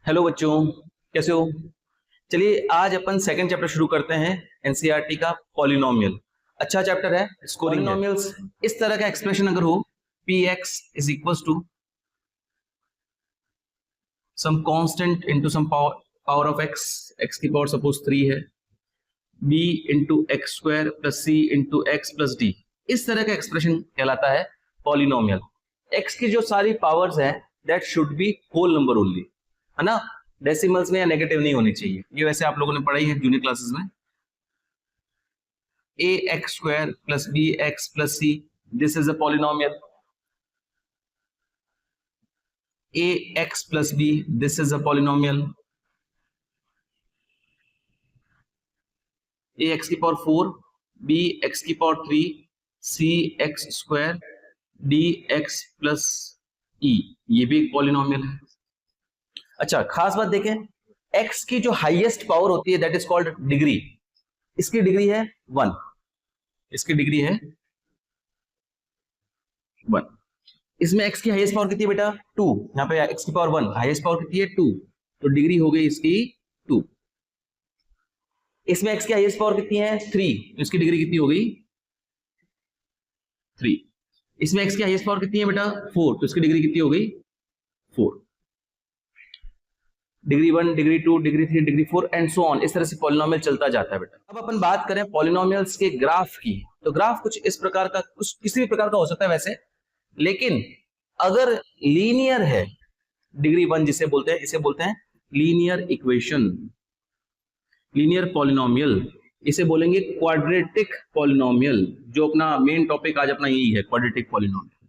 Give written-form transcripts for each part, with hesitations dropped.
Hello बच्चों, कैसे हो? चलिए आज अपन सेकंड चैप्टर शुरू करते हैं एनसीईआरटी का पॉलिनोमियल। अच्छा चैप्टर है, स्कोरिंग पॉलिनोमियल्स। इस तरह का एक्सप्रेशन अगर हो p x is equal to some constant into some power of x, x की पावर सपोज 3 है, b into x square plus c into x plus d, इस तरह का एक्सप्रेशन कहलाता है पॉलिनोमियल। एक्स की जो सारी पावर्स है that should be whole number only, है ना, डेसिमल्स में या नेगेटिव नहीं होनी चाहिए। ये वैसे आप लोगों ने पढ़ाई है जूनियर क्लासेस में। A x square plus b x plus c, this is a polynomial. A x plus b, this is a polynomial. A x की पावर 4, बी एक्स की power 3, c x square, d x plus e, ये भी एक polynomial है। अच्छा, खास बात देखें, x की जो हाईएस्ट पावर होती है दैट इज कॉल्ड डिग्री। इसकी डिग्री है 1, इसकी डिग्री है 1। इसमें x की हाईएस्ट पावर कितनी है बेटा? 2। यहाँ पे x की पावर 1, हाईएस्ट पावर कितनी है? 2, तो डिग्री हो गई इसकी 2। इसमें x की हाईएस्ट पावर कितनी है? 3, तो इसकी डिग्री कितनी हो गई? 3। इसमें x की हाईएस्ट पावर कितनी है बेटा? 4, तो इसकी डिग्री कितनी हो गई? 4। Degree 1, degree 2, degree 3, degree 4 and so on, इस तरह से पॉलिनोमियल चलता जाता है बेटा। अब अपन बात करें पॉलिनोमियल्स के ग्राफ की, तो ग्राफ कुछ इस प्रकार का, कुछ किसी भी प्रकार का हो सकता है वैसे, लेकिन अगर लीनियर है, डिग्री 1 जिसे बोलते हैं, इसे बोलते हैं लीनियर इक्वेशन, लीनियर पॉलिनोमियल। इसे बोलेंगे क्वाड्रेटिक पॉलिनोमियल, जो अपना मेन टॉपिक आज अपना यही है, क्वाड्रेटिक पॉलिनोमियल।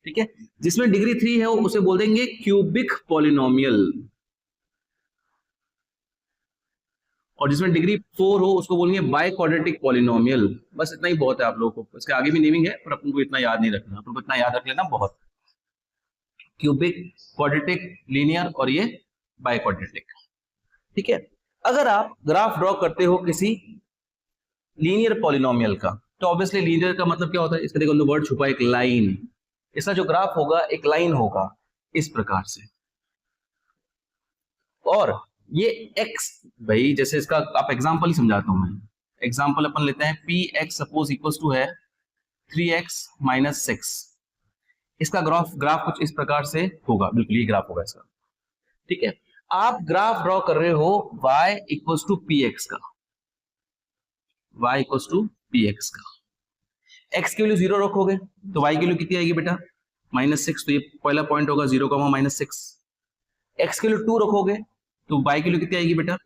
ठीक है, जिसमें डिग्री 3 है उसे बोल देंगे क्यूबिक पॉलिनोमियल, और जिसमें डिग्री 4 हो उसको बोलेंगे बाय क्वाड्रेटिक पॉलिनोमियल। बस इतना ही बहुत है आप लोगों को, इसके आगे भी नेमिंग है पर अपन को इतना याद नहीं रखना, अपन को इतना याद रख लेना बहुत। क्यूबिक, क्वाड्रेटिक, लीनियर और ये बाय क्वाड्रेटिक। ठीक है, अगर आप ग्राफ ड्रॉ करते हो किसी लीनियर पॉलिनोमियल का, तो ऑब्वियसली लीनियर का मतलब क्या होता है? इसका देखो वर्ड छुपा, एक लाइन। इसका जो ग्राफ होगा एक लाइन होगा इस प्रकार से, और ये x, भाई जैसे इसका आप एग्जांपल ही समझाता हूं मैं। एग्जांपल अपन लेते हैं, p x suppose equals to है 3x माइनस 6। इसका ग्राफ कुछ इस प्रकार से होगा, बिल्कुल ये ग्राफ होगा इसका। ठीक है, आप ग्राफ ड्रॉ कर रहे हो y equals to p x का, y equals to p x का। x की वैल्यू 0 रखोगे तो y की वैल्यू कितनी आएगी बेटा? -6, तो ये पहला पॉइंट होगा 0, -6। x की वैल्यू 2 रखोगे तो y की वैल्यू कितनी आएगी बेटा?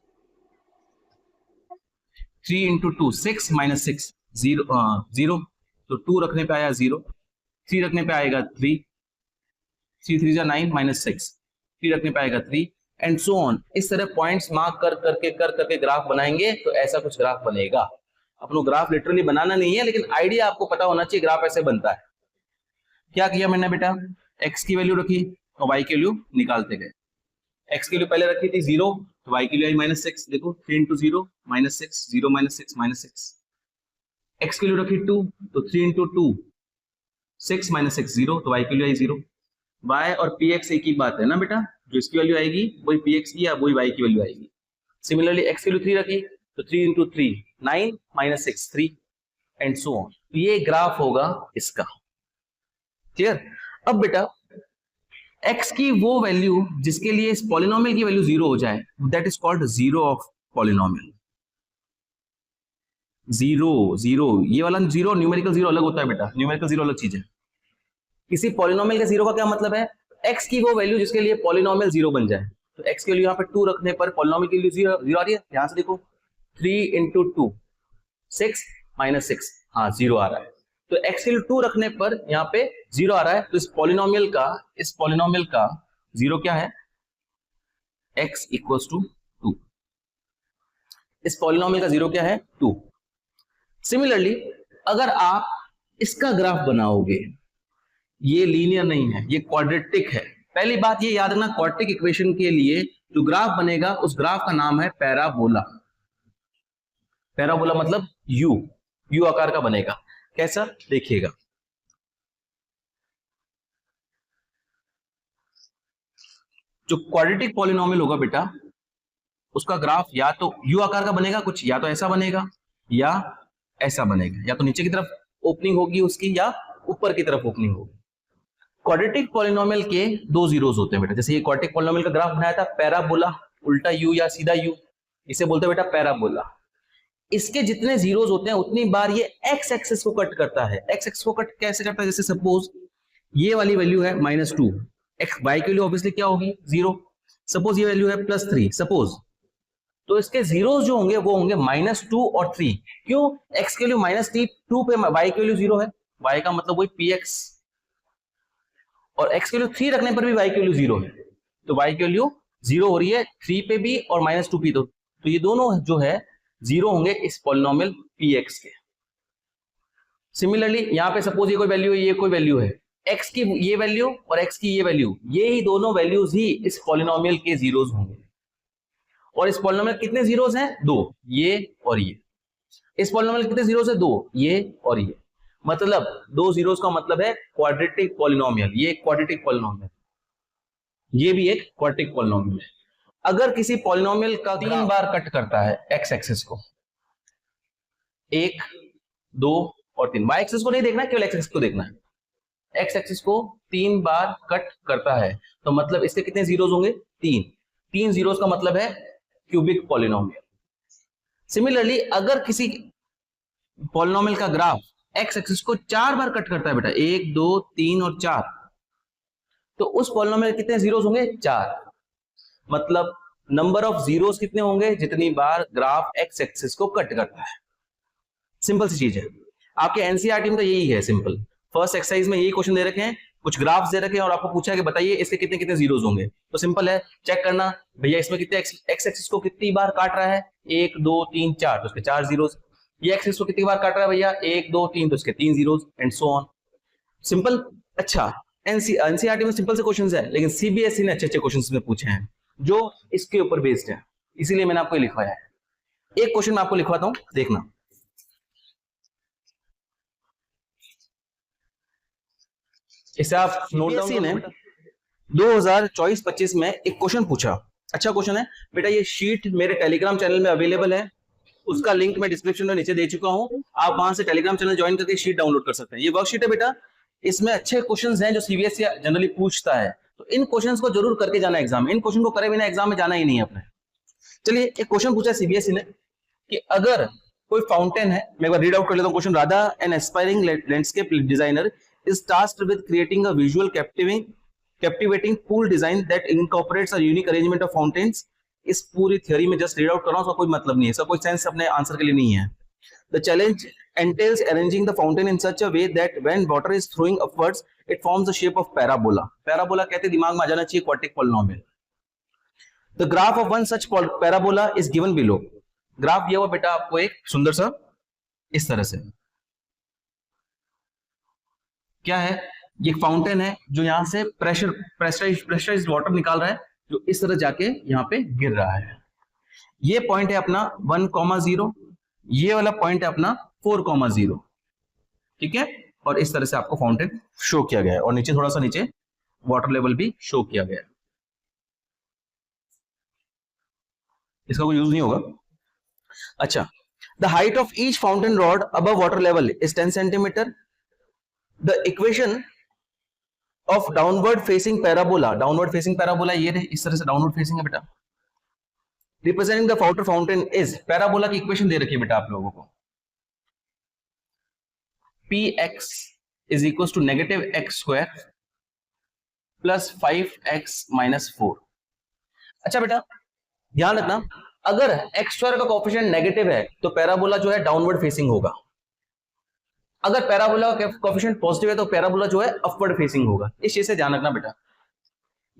3 इंटू 2, 6 माइनस 6, 0, तो 2 रखने पे आया 0, 3 रखने पे आएगा 3, 3 3 9 माइनस 6, 3 रखने पे आएगा 3 एंड सो ऑन। इस तरह पॉइंट्स मार्क कर करके ग्राफ बनाएंगे तो ऐसा कुछ ग्राफ बनेगा। अपनो ग्राफ लिटरली बनाना नहीं है, लेकिन आइडिया आपको पता होना चाहिए ग्राफ ऐसे बनता है। क्या किया मैंने बेटा? x की वैल्यू रखी और y की वैल्यू निकालते गए। x की वैल्यू पहले रखी थी 0, तो y की वैल्यू आई -6, देखो 3 इंटू 0 -6, 0 -6 -6। x की वैल्यू रखी 2, तो 3 इंटू 2 6 -6 0, तो y की वैल्यू आई 0। y और px एक ही बात है ना बेटा, जो इसकी वैल्यू आएगी वही px की या वही y की वैल्यू आएगी। सिमिलरली x की वैल्यू 3 रखी तो 3 इंटू 3 9 -6 3 एंड सो ऑन। ये ग्राफ होगा इसका। क्लियर? अब बेटा x की वो वैल्यू जिसके लिए इस पॉलिनोमियल की वैल्यू 0 हो जाए, that is called zero of polynomial. 0, ये वाला 0, न्यूमेरिकल 0 अलग होता है बेटा, न्यूमेरिकल 0 अलग चीज है। किसी पॉलिनोमियल के 0 का क्या मतलब है? x की वो वैल्यू जिसके लिए पॉलिनोमियल 0 बन जाए। तो x की वैल्यू यहाँ पे 2 रखने पर पॉलिनोमियल की वैल्यू 0 आ रही है। ध्यान से देखो, 3 इंटू 2 6 -6, हाँ 0 आ रहा है। तो x की वैल्यू 2 रखने पर यहाँ पे 0 आ रहा है, तो इस पॉलिनोमियल का 0 क्या है? x equals to 2। इस पॉलिनोमियल का 0 क्या है? 2। सिमिलरली अगर आप इसका ग्राफ बनाओगे, ये लीनियर नहीं है, ये क्वाड्रेटिक है। पहली बात ये याद रखना, क्वाड्रेटिक इक्वेशन के लिए जो ग्राफ बनेगा उस ग्राफ का नाम है पैराबोला। पैराबोला मतलब यू आकार का बनेगा। कैसा? देखिएगा, जो क्वाड्रेटिक पॉलिनोमियल होगा बेटा उसका ग्राफ या तो यू आकार का बनेगा कुछ, या तो ऐसा बनेगा या ऐसा बनेगा, या तो नीचे की तरफ ओपनिंग होगी उसकी या ऊपर की तरफ ओपनिंग होगी। क्वाड्रेटिक पॉलिनोमियल के दो जीरोस होते हैं बेटा, जैसे ये क्वाड्रेटिक पॉलिनोमियल का ग्राफ बनाया था पैराबोला, उल्टा यू या सीधा यू, इसे बोलते हैं बेटा पैराबोला। इसके जितने जीरोस होते हैं उतनी बार ये एक्स एक्सिस को कट करता है। एक्स एक्सिस को कट कैसे करता है, जैसे सपोज ये वाली वैल्यू है -2, एक्स वाई की वैल्यू ऑब्वियसली क्या होगी 0, सपोज ये वैल्यू है +3 सपोज, तो इसके जीरोस जो होंगे वो होंगे -2 और 3। क्यों? एक्स की वैल्यू -2 पे वाई की वैल्यू 0 है, वाई का मतलब वही px, और एक्स की वैल्यू 3 रखने पर भी वाई की वैल्यू 0 है, तो वाई की वैल्यू 0 हो रही है 3 पे भी और -2 पे, तो ये दोनों जो है 0 होंगे इस पॉलिनोमियल px के। सिमिलरली यहां पे सपोज ये कोई वैल्यू है, ये कोई वैल्यू है, x की ये वैल्यू और x की ये वैल्यू, ये ही दोनों वैल्यूज ही इस पॉलिनोमियल के जीरोस होंगे। और इस पॉलिनोमियल कितने जीरोस हैं? 2, ये और ये। इस पॉलिनोमियल कितने जीरोस है? 2, ये और ये। मतलब 2 जीरोस का मतलब है क्वाड्रेटिक पॉलिनोमियल, ये एक क्वाड्रेटिक पॉलिनोमियल, ये भी एक क्वाड्रेटिक पॉलिनोमियल है। अगर किसी पॉलिनोमियल का 3 बार कट करता है एक्स एक्सिस को, 1, 2 और 3, वाई एक्सिस को नहीं देखना है, केवल एक्स एक्सिस को देखना है। एक्स एक्सिस को 3 बार कट करता है तो मतलब इसके कितने जीरोस होंगे? 3 जीरोस का मतलब है क्यूबिक पॉलिनोमियल। सिमिलरली अगर किसी पॉलिनोमियल का ग्राफ एक्स एक्सिस को 4 बार कट करता है बेटा, 1, 2, 3 और 4, तो उस पॉलिनोमियल कितने जीरोस होंगे? 4। मतलब नंबर ऑफ जीरोस कितने होंगे? जितनी बार ग्राफ एक्स एक्सिस को कट करता है। सिंपल सी चीज है, आपके एनसीईआरटी में तो यही है सिंपल। फर्स्ट एक्सरसाइज में यही क्वेश्चन दे रखे हैं, कुछ ग्राफ्स दे रखे हैं और आपको पूछा है कि बताइए इसके कितने कितने जीरोस होंगे। तो सिंपल है, चेक करना भैया इसमें कितने एक्स एक्सिस को कितनी बार काट रहा है, 1, 2, 3, 4, तो उसके 4 जीरोस। ये एक्सिस को कितनी बार काट रहा है भैया, 1, 2, 3, तो उसके 3 zeros, and so on. Simple. अच्छा, एनसीईआरटी में सिंपल से क्वेश्चंस है, लेकिन सीबीएसई ने अच्छे अच्छे क्वेश्चंस में पूछे हैं जो इसके ऊपर बेस्ड है, इसीलिए मैंने आपको लिखवाया है। एक क्वेश्चन मैं आपको लिखवाता हूं, देखना। इसे आप नोट डाउन ने 2024-25 में एक क्वेश्चन पूछा, अच्छा क्वेश्चन है बेटा। ये शीट मेरे टेलीग्राम चैनल में अवेलेबल है, उसका लिंक मैं डिस्क्रिप्शन में नीचे दे चुका हूं, आप वहां से टेलीग्राम चैनल ज्वाइन करके शीट डाउनलोड कर सकते हैं। ये वर्कशीट है बेटा, इसमें अच्छे क्वेश्चंस हैं जो सीबीएसई जनरली पूछता है, तो इन क्वेश्चंस को जरूर करके जाना एग्जाम में। इन क्वेश्चन को करे बिना एग्जाम में जाना ही नहीं है अपने। चलिए, एक क्वेश्चन पूछा सीबीएसई ने कि अगर कोई फाउंटेन है, मैं एक बार रीड आउट कर लेता हूं question. Radha, an aspiring landscape designer, is tasked with creating a visual captivating pool design that incorporates a unique arrangement of fountains। इस पूरी थ्योरी में जस्ट रीड आउट कर रहा हूं, उसका कोई मतलब नहीं है, इसका कोई सेंस अपने आंसर के लिए नहीं है। The challenge entails arranging the fountain in such a way that when water is throwing upwards it forms the shape of parabola। parabola कहते दिमाग में आ जाना चाहिए quadratic polynomial. The graph of one such parabola is given below। Graph दिया हुआ बेटा आपको एक सुंदर सा, इस तरह से। क्या है? ये फाउंटेन है जो यहां से प्रेशराइज्ड वाटर निकाल रहा है, जो इस तरह जाके यहां पे गिर रहा है। ये पॉइंट है अपना 1,0, ये वाला पॉइंट है अपना 4,0, ठीक है। और इस तरह से आपको फाउंटेन शो किया गया है, और नीचे थोड़ा सा नीचे वाटर लेवल भी शो किया गया है। इसका कोई यूज नहीं होगा। अच्छा, the height of each fountain rod above water level is 10 centimetre. The equation of downward facing parabola, downward facing parabola ये रहे, इस तरह से डाउनवर्ड फेसिंग है बेटा, representing the outer fountain is, parabola की इक्वेशन दे रखी है बेटा आप लोगों को, px is equals to -x square plus 5x minus 4। अच्छा बेटा ध्यान रखना, अगर x स्क्वायर का कोएफिशिएंट नेगेटिव है तो पैराबोला जो है डाउनवर्ड फेसिंग होगा, अगर पैराबोला का कोएफिशिएंट पॉजिटिव है तो पैराबोला जो है अपवर्ड फेसिंग होगा। इस चीज से ध्यान रखना बेटा।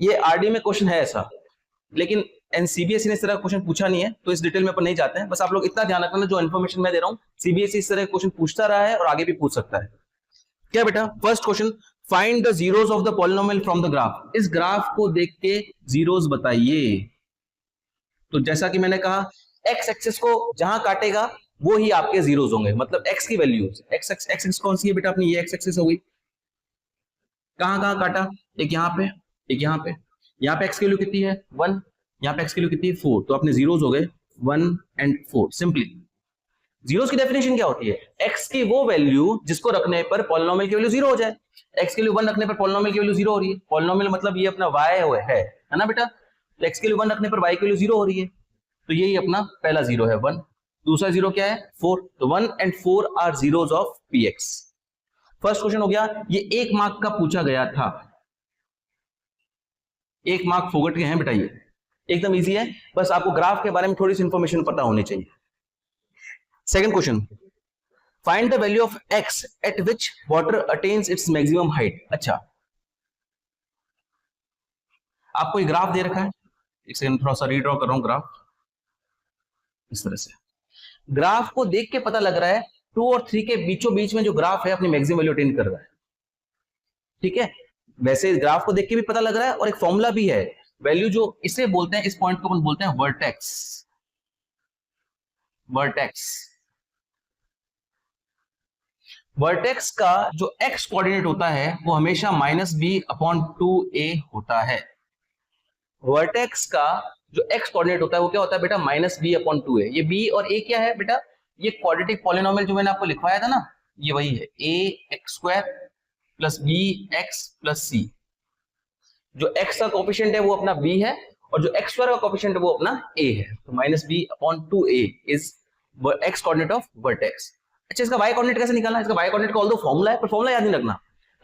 ये आरडी में क्वेश्चन है ऐसा, लेकिन एनसीबीएसई ने इस तरह का क्वेश्चन पूछा नहीं है, तो इस डिटेल में अपन नहीं जाते हैं। बस आप लोग इतना ध्यान रखना, जो इन्फॉर्मेशन मैं दे रहा हूं सीबीएसई इस तरह का क्वेश्चन पूछता रहा है और आगे भी पूछ सकता है। क्या बेटा? First question, find the zeros of the polynomial from the graph. इस ग्राफ को देख के जीरोस बताइए। तो जैसा कि मैंने कहा, एक्स एक्सिस को जहां काटेगा वो ही आपके जीरोस होंगे, मतलब एक्स की वैल्यूज। एक्स एक्सिस कौन सी है बेटा अपनी? ये एक्स एक्सिस हो गई। कहां कहां काटा? एक यहां पे, एक यहां पे, यहाँ पे x की वैल्यू कितनी है 1, यहाँ पे x की वैल्यू कितनी है 4, तो अपने जीरोस हो गए 1 एंड 4। सिंपली जीरोस की डेफिनेशन क्या होती है, x की वो वैल्यू जिसको रखने पर पॉलिनोमियल की वैल्यू 0 हो जाए। x के लिए 1 रखने पर पॉलिनोमियल की वैल्यू 0 हो रही है, पॉलिनोमियल मतलब ये अपना y है ना बेटा, तो x के लिए 1 रखने पर y की वैल्यू 0 हो रही है, तो यही अपना पहला 0 है 1, दूसरा 0 क्या है 4, तो 1 and 4 are zeros of px। First question हो गया, ये 1 मार्क का पूछा गया था, 1 मार्क फोगट के हैं बेटा, ये एकदम इजी है, बस आपको ग्राफ के बारे में थोड़ी सी इंफॉर्मेशन पता होनी चाहिए। Second question, find the value of x eight which water attains its maximum height. अच्छा, आपको ये ग्राफ दे रखा है, एक सेकंड थोड़ा सा रीड्रॉ कर रहा हूं ग्राफ, इस तरह से ग्राफ को देख के पता लग रहा है 2 और 3 के बीचों बीच में जो ग्राफ है अपनी मैक्सिमम वैल्यू अटेन कर रहा है, ठीक है। वैसे ग्राफ को देख के भी पता लग रहा है, और एक फॉर्मूला भी है, वैल्यू जो इसे बोलते हैं, इस पॉइंट को अपन बोलते हैं वर्टेक्स, वर्टेक्स। वर्टेक्स का जो x कोऑर्डिनेट होता है वो हमेशा -b/2a होता है। वर्टेक्स का जो x कोऑर्डिनेट होता है वो क्या होता है बेटा, -b/2a। ये b और a क्या है बेटा, ये क्वाड्रेटिक पॉलिनोमियल जो मैंने आपको लिखवाया था ना, ये वही है, ax² + bx + c। जो x का कोएफिशिएंट है वो अपना b है, और जो x² का कोएफिशिएंट है वो अपना a है, तो -b/2a is x coordinate of vertex. अच्छा, इसका y कोऑर्डिनेट कैसे निकालना है, इसका y कोऑर्डिनेट का ऑल्दो फॉर्मूला है, पर फॉर्मूला याद नहीं रखना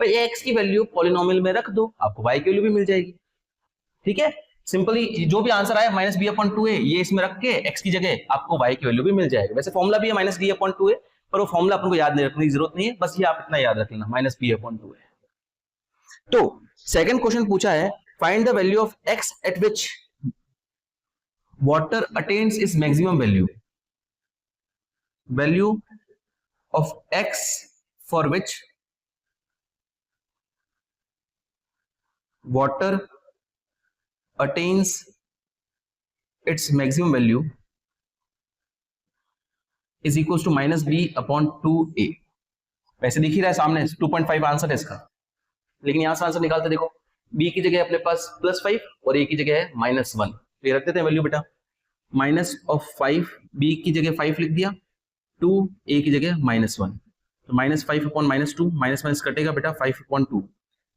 भाई, ये x की वैल्यू पॉलिनोमियल में रख दो, आपको y की वैल्यू भी मिल जाएगी, ठीक है। सिंपली जो भी आंसर आया -b/2a, ये इसमें रख के x की जगह आपको y की वैल्यू भी मिल जाएगी। वैसे फॉर्मूला भी है -b/2a, पर वो फॉर्मूला अपन को याद नहीं रखने की जरूरत नहीं है, बस ये आप इतना याद रख लेना, -b/2a। तो सेकंड क्वेश्चन पूछा है, find the value of x eight which water attains its maximum value, value of x for which water attains its maximum value is equals to -b/2a। वैसे दिख ही रहा है सामने 2.5 आंसर है इसका, लेकिन यहां से आंसर निकालते देखो, b की जगह अपने पास +5 और a की जगह है -1, तो ये रख देते हैं वैल्यू बेटा, -5, b की जगह 5 लिख दिया, 2 a की जगह -1, तो -5/-2, माइनस कटेगा बेटा 5/2,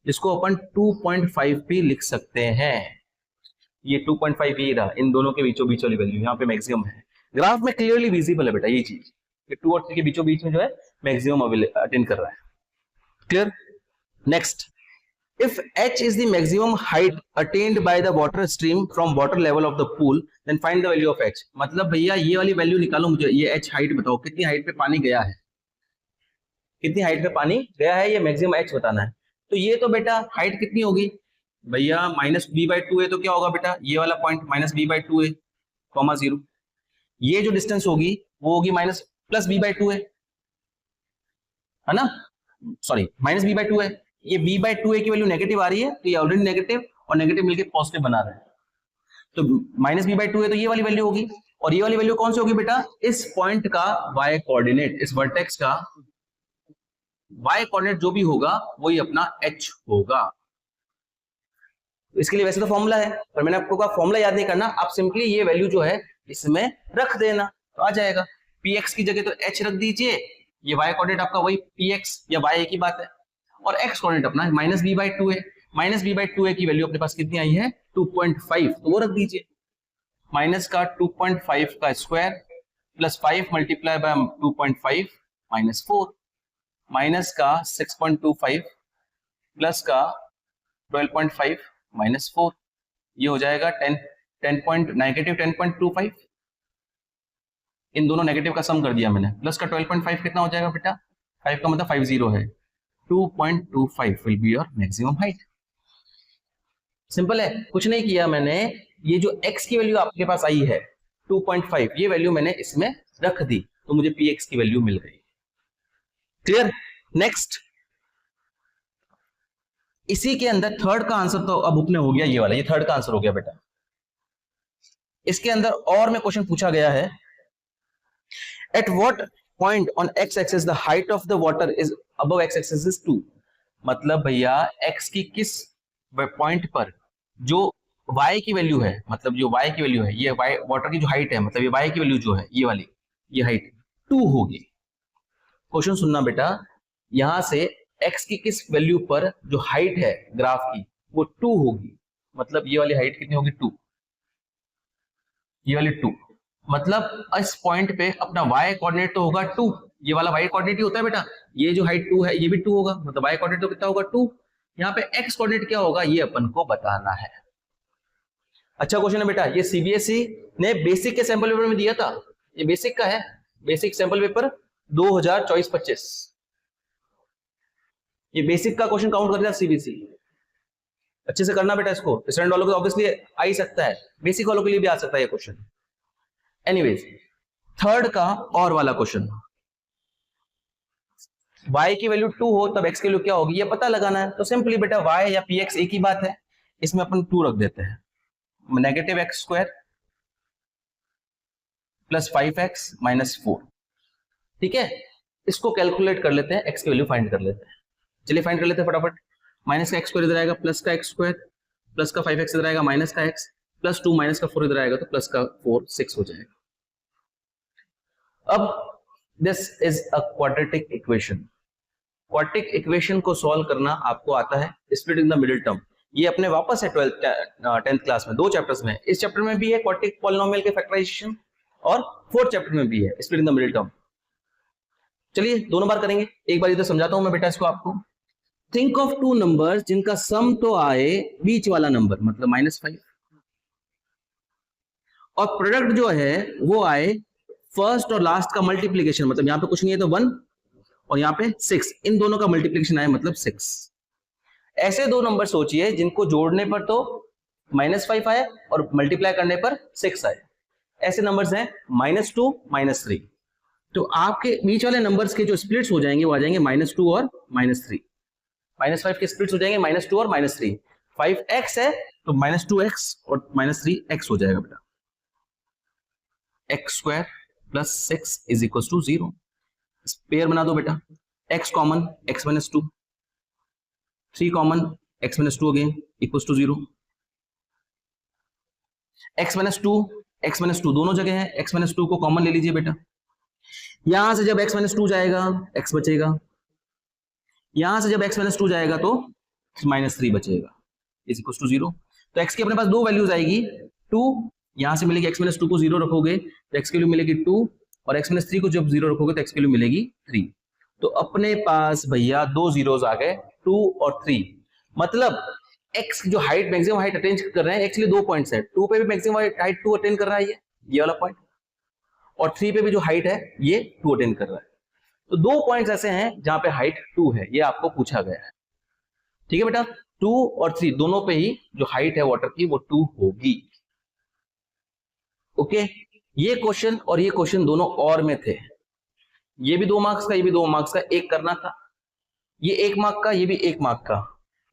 इसको अपन 2.5 भी लिख सकते हैं। ये 2.5 ये रहा, इन दोनों के बीचों बीच वाली वैल्यू यहाँ पे मैक्सिमम है, ग्राफ में क्लियरली विजिबल है बेटा ये चीज, 2 और 3 के बीचों बीच में जो है मैक्सिमम अटेन कर रहा है। Clear? Next, if h is the maximum height attained by the water stream from water level of the pool, then find the value of h। मतलब भैया ये वाली वैल्यू निकालो मुझे, ये h हाइट बताओ, कितनी हाइट पे पानी गया है, कितनी हाइट पे पानी गया है, ये मैक्सिमम h बताना है। तो ये तो बेटा हाइट कितनी होगी भैया, -b/2a, तो क्या होगा बेटा, ये वाला पॉइंट -b/2a, (0), ये जो डिस्टेंस होगी वो होगी +b/2a, है ना, सॉरी -b/2a। ये b/2a की वैल्यू नेगेटिव आ रही है, तो ये ऑलरेडी नेगेटिव और नेगेटिव मिलके पॉजिटिव बना रहा है, तो -b/2a तो ये वाली वैल्यू होगी, और ये वाली वैल्यू कौन सी होगी बेटा, इस पॉइंट का y कोऑर्डिनेट, इस वर्टेक्स का y कोऑर्डिनेट जो भी होगा वही अपना h होगा। इसके लिए वैसे तो फॉर्मूला है, पर मैंने आपको कहा फॉर्मूला याद नहीं करना, आप सिंपली ये वैल्यू जो है इसमें रख देना तो आ जाएगा। px की जगह तो h रख दीजिए, ये y कोऑर्डिनेट आपका वही px या y एक ही बात है, और x कोऑर्डिनेट अपना -b/2a, -b/2a की वैल्यू अपने पास कितनी आई है 2.5, तो वो रख दीजिए, माइनस का 2.5 का square plus 5 multiply by 2.5 -4, minus का 6.25 प्लस का 12.5 -4, ये हो जाएगा -10.25। इन दोनों नेगेटिव का सम कर दिया मैंने, प्लस का 12.5 कितना हो जाएगा बेटा, 5 का मतलब 50 है, 2.25 will be your maximum height. Simple है, कुछ नहीं किया मैंने, ये जो x की वैल्यू आपके पास आई है 2.5, ये वैल्यू मैंने इसमें रख दी, तो मुझे px की वैल्यू मिल गई। क्लियर? नेक्स्ट, इसी के अंदर थर्ड का आंसर तो अब अपने हो गया, ये वाला, ये थर्ड का आंसर हो गया बेटा। इसके अंदर और में क्वेश्चन पूछा गया है, at what point on x axis the height of the water is above x axis is 2। मतलब भैया x की किस पॉइंट पर जो y की वैल्यू है, मतलब जो y की वैल्यू है, ये y वाटर की जो हाइट है, मतलब ये y की वैल्यू जो है ये वाली, ये हाइट 2 होगी। क्वेश्चन सुनना बेटा, यहां से x की किस वैल्यू पर जो हाइट है ग्राफ की वो 2 होगी, मतलब ये वाली हाइट कितनी होगी 2, ये वाली 2, मतलब इस पॉइंट पे अपना y कोऑर्डिनेट तो होगा 2, ये वाला y कोऑर्डिनेट ही होता है बेटा, ये जो हाइट 2 है ये भी 2 होगा, मतलब y कोऑर्डिनेट तो कितना होगा 2, यहाँ पे x कोऑर्डिनेट क्या होगा ये अपन को बताना है। अच्छा क्वेश्चन है बेटा, ये सीबीएसई ने बेसिक के सैंपल पेपर में दिया था, ये बेसिक का है, बेसिक सैंपल पेपर 2024-25, ये बेसिक का क्वेश्चन काउंट कर दिया सीबीएसई। अच्छे से करना बेटा इसको, स्टैंडर्ड वालों को ऑब्वियसली आ ही सकता है, बेसिक वालों के लिए भी आ सकता है ये क्वेश्चन। एनीवेज, थर्ड का और वाला क्वेश्चन, y की वैल्यू 2 हो तब x की वैल्यू क्या होगी ये पता लगाना है। तो सिंपली बेटा y या px एक ही बात है, इसमें अपन 2 रख देते हैं, negative x square plus 5x minus 4, ठीक है। इसको कैलकुलेट कर लेते हैं, x की वैल्यू फाइंड कर लेते हैं। चलिए फाइंड कर लेते हैं फटाफट। माइनस का एक्स स्क्वायर इधर आएगा, प्लस का एक्स स्क्वायर, प्लस का 5x इधर आएगा, माइनस का x, प्लस 2 माइनस का 4 इधर आएगा, तो प्लस का 4 6 हो जाएगा। अब this is a quadratic equation, quadratic equation को सॉल्व करना आपको आता है, split in the middle term, ये अपने वापस है 10th क्लास में 2 चैप्टर्स में, इस चैप्टर में भी है क्वाड्रेटिक पॉलिनोमियल के फैक्टराइजेशन और 4th चैप्टर में भी है split in the middle term. चलिए दोनों बार करेंगे, एक बार इधर समझाता हूं मैं बेटा इसको आपको। थिंक ऑफ 2 नंबर्स जिनका सम तो आए बीच वाला नंबर, मतलब -5, और प्रोडक्ट जो है वो आए फर्स्ट और लास्ट का मल्टीप्लीकेशन, मतलब यहां पे कुछ नहीं है तो 1 और यहाँ पे 6, इन दोनों का मल्टीप्लिकेशन आया मतलब 6। ऐसे 2 नंबर सोचिए जिनको जोड़ने पर तो -5 आए और मल्टीप्लाई करने पर 6 आए, ऐसे नंबर्स हैं -2 -3। तो आपके बीच वाले नंबर्स के जो स्प्लिट्स हो जाएंगे वो आ जाएंगे -2 और -3, -5 के स्प्लिट्स हो जाएंगे -2 और -3, 5x है तो -2x और -3x हो जाएगा बेटा, x square plus 6 is equal to 0। Pair बना दो बेटा, x common x minus 2, 3 common x minus 2 again equal to 0, x minus 2 दोनों जगह है, x माइनस 2 को कॉमन ले लीजिए बेटा, यहां से जब x माइनस 2 जाएगा x बचेगा, यहां से जब x माइनस 2 जाएगा तो -3 बचेगा इज इक्वल टू 0। तो x की अपने पास 2 वैल्यूज आएगी, 2 यहां से मिलेगी, x माइनस 2 को 0 रखोगे तो x की वैल्यू मिलेगी 2, और x माइनस 3 को जब 0 रखोगे तो x की वैल्यू मिलेगी 3। तो अपने पास भैया 2 जीरोस आ गए, 2 और 3, मतलब x जो हाइट मैक्सिमम हाइट अटेन कर रहे हैं, एक्चुअली 2 पॉइंट्स है, 2 पे भी मैक्सिमम हाइट 2 अटेन कर रहा है ये वाला पॉइंट, और 3 पे भी जो हाइट है ये 2 अटेन कर रहा है। तो 2 पॉइंट्स ऐसे हैं जहां पे हाइट 2 है, ये आपको पूछा गया है, ठीक है बेटा। 2 और 3 दोनों पे ही जो हाइट है वाटर की वो 2 होगी, ओके। ये क्वेश्चन और ये क्वेश्चन दोनों और में थे, ये भी 2 मार्क्स का, ये भी 2 मार्क्स का, एक करना था, ये 1 मार्क का, ये भी 1 मार्क का,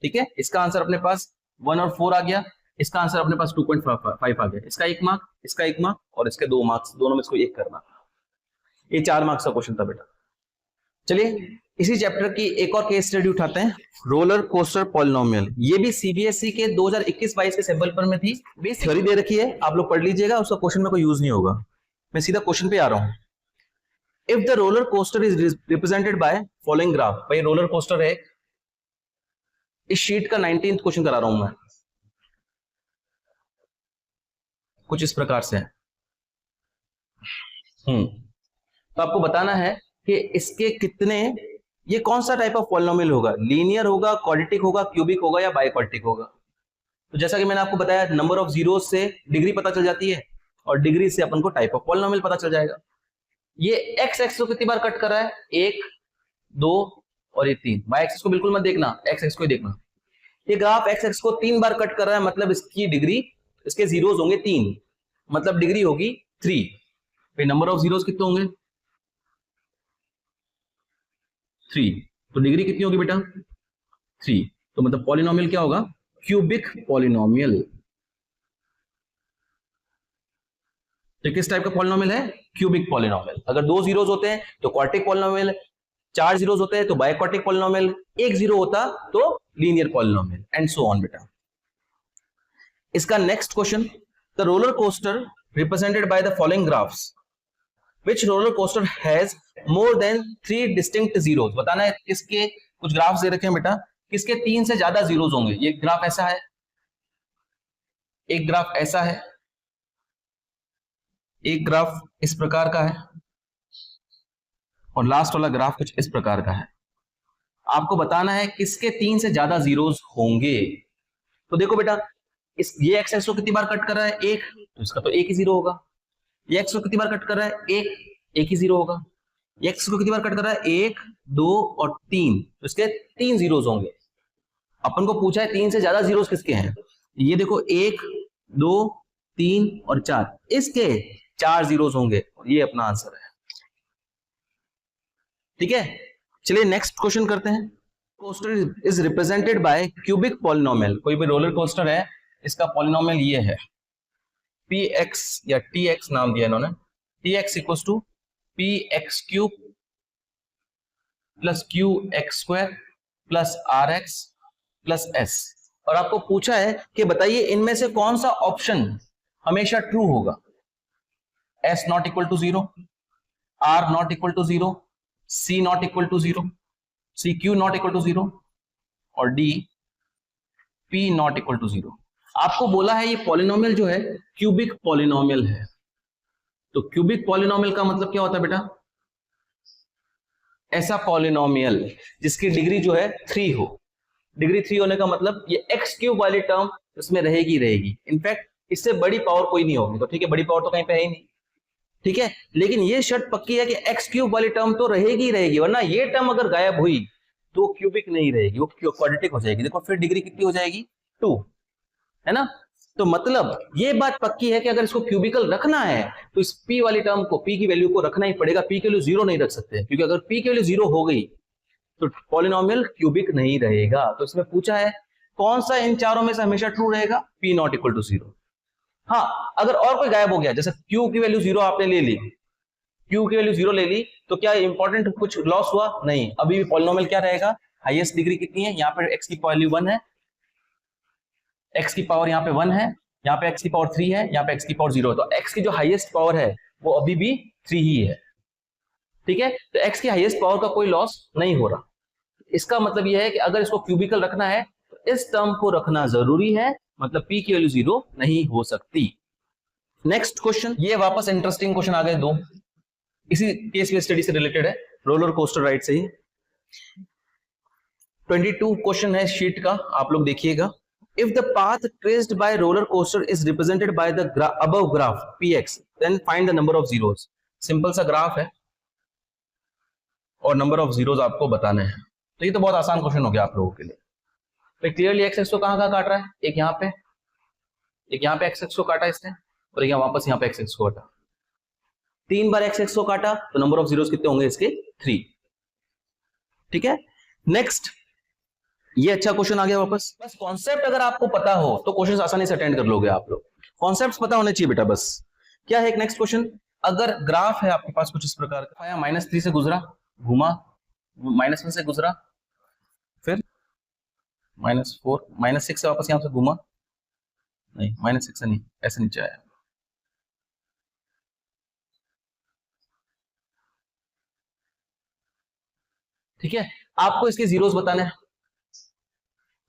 ठीक है। इसका आंसर अपने पास 1 और 4 आ गया, इसका आंसर अपने पास 2.5 आ गया, इसका 1 मार्क, इसका 1 मार्क और इसके 2 मार्क्स, दोनों में इसको 1 करना था। ये 4 मार्क्स का क्वेश्चन था बेटा। चलिए इसी चैप्टर की एक और केस स्टडी उठाते हैं, रोलर कोस्टर पॉलिनोमियल, ये भी सीबीएसई के 2021-22 के सैंपल पर में थी, बेसिक थ्योरी दे रखी है, आप लोग पढ़ लीजिएगा, उसका क्वेश्चन में कोई यूज नहीं होगा। मैं सीधा क्वेश्चन पे आ रहा हूं। If the roller coaster is represented by following graph, भाई रोलर कोस्टर है, इस शीट का 19th क्वेश्चन करा रहा हूं मैं, कुछ इस प्रकार से है। तो आपको बताना है कि इसके कितने, ये कौन सा टाइप ऑफ पॉलिनोमियल होगा, लीनियर होगा, क्वाड्रेटिक होगा, क्यूबिक होगा या बाइक्वाड्रेटिक होगा। तो जैसा कि मैंने आपको बताया, नंबर ऑफ जीरोस से डिग्री पता चल जाती है और डिग्री से अपन को टाइप ऑफ पॉलिनोमियल पता चल जाएगा। ये एक्स एक्स को कितनी बार कट कर रहा है, 1 2 और ये 3, वाई एक्सिस को बिल्कुल मत देखना, एक्स एक्स को ही देखना। ये ग्राफ एक्स एक्स को 3 बार कट कर रहा है, मतलब इसकी डिग्री, इसके जीरोस होंगे 3, मतलब डिग्री होगी 3। भाई नंबर ऑफ जीरोस कितने होंगे, 3, तो डिग्री कितनी होगी बेटा 3, तो मतलब पॉलिनोमियल क्या होगा, क्यूबिक पॉलिनोमियल। तो किस टाइप का पॉलिनोमियल है, क्यूबिक पॉलिनोमियल। अगर 2 जीरोस होते हैं तो क्वाड्रेटिक पॉलिनोमियल, 4 जीरोस होते हैं तो बाइक्वाड्रेटिक पॉलिनोमियल, 1 जीरो होता तो linear polynomial, and so on बेटा। इसका next question, the roller coaster represented by the following graphs, which roller coaster has more than 3 distinct zeros. बताना है किसके, कुछ ग्राफ्स दे रखे हैं बेटा, किसके 3 से ज्यादा जीरोस होंगे। ये ग्राफ ऐसा है, एक ग्राफ ऐसा है, एक ग्राफ इस प्रकार का है, और लास्ट वाला ग्राफ कुछ इस प्रकार का है। आपको बताना है किसके 3 से ज्यादा जीरोस होंगे। तो देखो बेटा, ये एक्स एक्स को कितनी बार कट कर रहा है, 1, तो इसका तो 1 ही जीरो होगा। ये एक्स को कितनी बार कट कर रहा है, 1 ही जीरो होगा। ये एक्स को कितनी बार कट कर रहा है, 1, 2 और 3, तो इसके 3 जीरोस होंगे। अपन को पूछा है 3 से ज्यादा जीरोस किसके हैं। ये देखो 1, 2, 3 और 4, इसके 4 जीरोस होंगे, और ये अपना आंसर है। ठीक है, चलिए नेक्स्ट क्वेश्चन करते हैं। Coaster is represented by cubic polynomial. कोई भी रोलर कोस्टर है, इसका पॉलिनोमियल ये है, px या tx नाम दिया इन्होंने, tx equals to px cube plus qx square plus rx plus s। और आपको पूछा है कि बताइए इनमें से कौन सा ऑप्शन हमेशा ट्रू होगा। s not equal to 0, r not equal to 0, c not equal to 0, cq not equal to 0 और d p not equal to 0। आपको बोला है ये पॉलिनोमियल जो है क्यूबिक पॉलिनोमियल है। तो क्यूबिक पॉलिनोमियल का मतलब क्या होता है बेटा, ऐसा पॉलिनोमियल जिसकी डिग्री जो है 3 हो। डिग्री 3 होने का मतलब ये एक्स क्यूब वाली टर्म इसमें रहेगी रहेगी, इनफैक्ट इससे बड़ी पावर कोई नहीं होगी। तो ठीक है, बड़ी पावर तो कहीं पे है ही नहीं, ठीक है, लेकिन ये शर्त पक्की है कि एक्स क्यूब वाली टर्म तो रहेगी रहेगी, वरना ये टर्म अगर गायब हुई तो क्यूबिक नहीं रहेगी, वो क्वाड्रेटिक हो जाएगी। देखो फिर डिग्री कितनी हो जाएगी, 2, है ना। तो मतलब ये बात पक्की है कि अगर इसको क्यूबिकल रखना है तो इस p वाली टर्म को, p की वैल्यू को रखना ही पड़ेगा। p की वैल्यू 0 नहीं रख सकते, क्योंकि अगर p की वैल्यू 0 हो गई तो पॉलिनोमियल क्यूबिक नहीं रहेगा। तो इसमें पूछा है कौन सा इन चारों में से हमेशा ट्रू रहेगा, p नॉट इक्वल टू 0। हाँ, अगर और कोई गायब हो गया, जैसे q की वैल्यू 0 आपने ले ली, q की वैल्यू 0 ले ली, तो क्या इंपॉर्टेंट कुछ लॉस हुआ, नहीं। अभी भी पॉलिनोमियल क्या रहेगा, हाईएस्ट डिग्री कितनी है, यहाँ पे x की वैल्यू 1 है, x की पावर यहाँ पे 1 है, यहाँ पे x की पावर 3 है, यहाँ पे x की पावर 0 है। तो x की जो हाईएस्ट पावर है वो अभी भी 3 ही है, ठीक है। तो x की हाईएस्ट पावर का कोई लॉस नहीं हो रहा। इसका मतलब यह है कि अगर इसको क्यूबिकल रखना है तो इस टर्म को रखना जरूरी है, मतलब p की वैल्यू 0 नहीं हो सकती। नेक्स्ट क्वेश्चन, ये वापस इंटरेस्टिंग क्वेश्चन आ गए 2, इसी केस में स्टडी से रिलेटेड है, रोलर कोस्टर राइड से ही। 22 क्वेश्चन है शीट का, आप लोग देखिएगा। If the path traced by roller coaster is represented by the above graph px, then find the number of zeros। Simple सा ग्राफ है और नंबर ऑफ जीरोस आपको बताने हैं। तो ये तो बहुत आसान क्वेश्चन हो गया आप लोगों के लिए। तो क्लियरली एक्स एक्स को कहाँ काट रहा है, एक यहाँ पे, एक यहाँ पे एक्स एक्स को काटा इसने, और एक वापस यहाँ पे एक्स एक्स को काटा। 3 बार एक्स एक्स को काटा तो नंबर ऑफ जीरोस कितने होंगे इसके, 3। ठीक है, नेक्स्ट, ये अच्छा क्वेश्चन आ गया वापस। बस कॉन्सेप्ट अगर आपको पता हो तो क्वेश्चन आसानी से अटेंड कर लोगे आप लोग। कॉन्सेप्ट्स पता होने चाहिए बेटा बस। क्या है एक नेक्स्ट क्वेश्चन, अगर ग्राफ है आपके पास कुछ इस प्रकार का, -3 से गुजरा, घुमा, -1 से गुजरा, फिर -4, -6 से वापस यहां से घुमा, नहीं -6 से नहीं, ऐसे नीचे आया, ठीक है। आपको इसके जीरोस बताने हैं।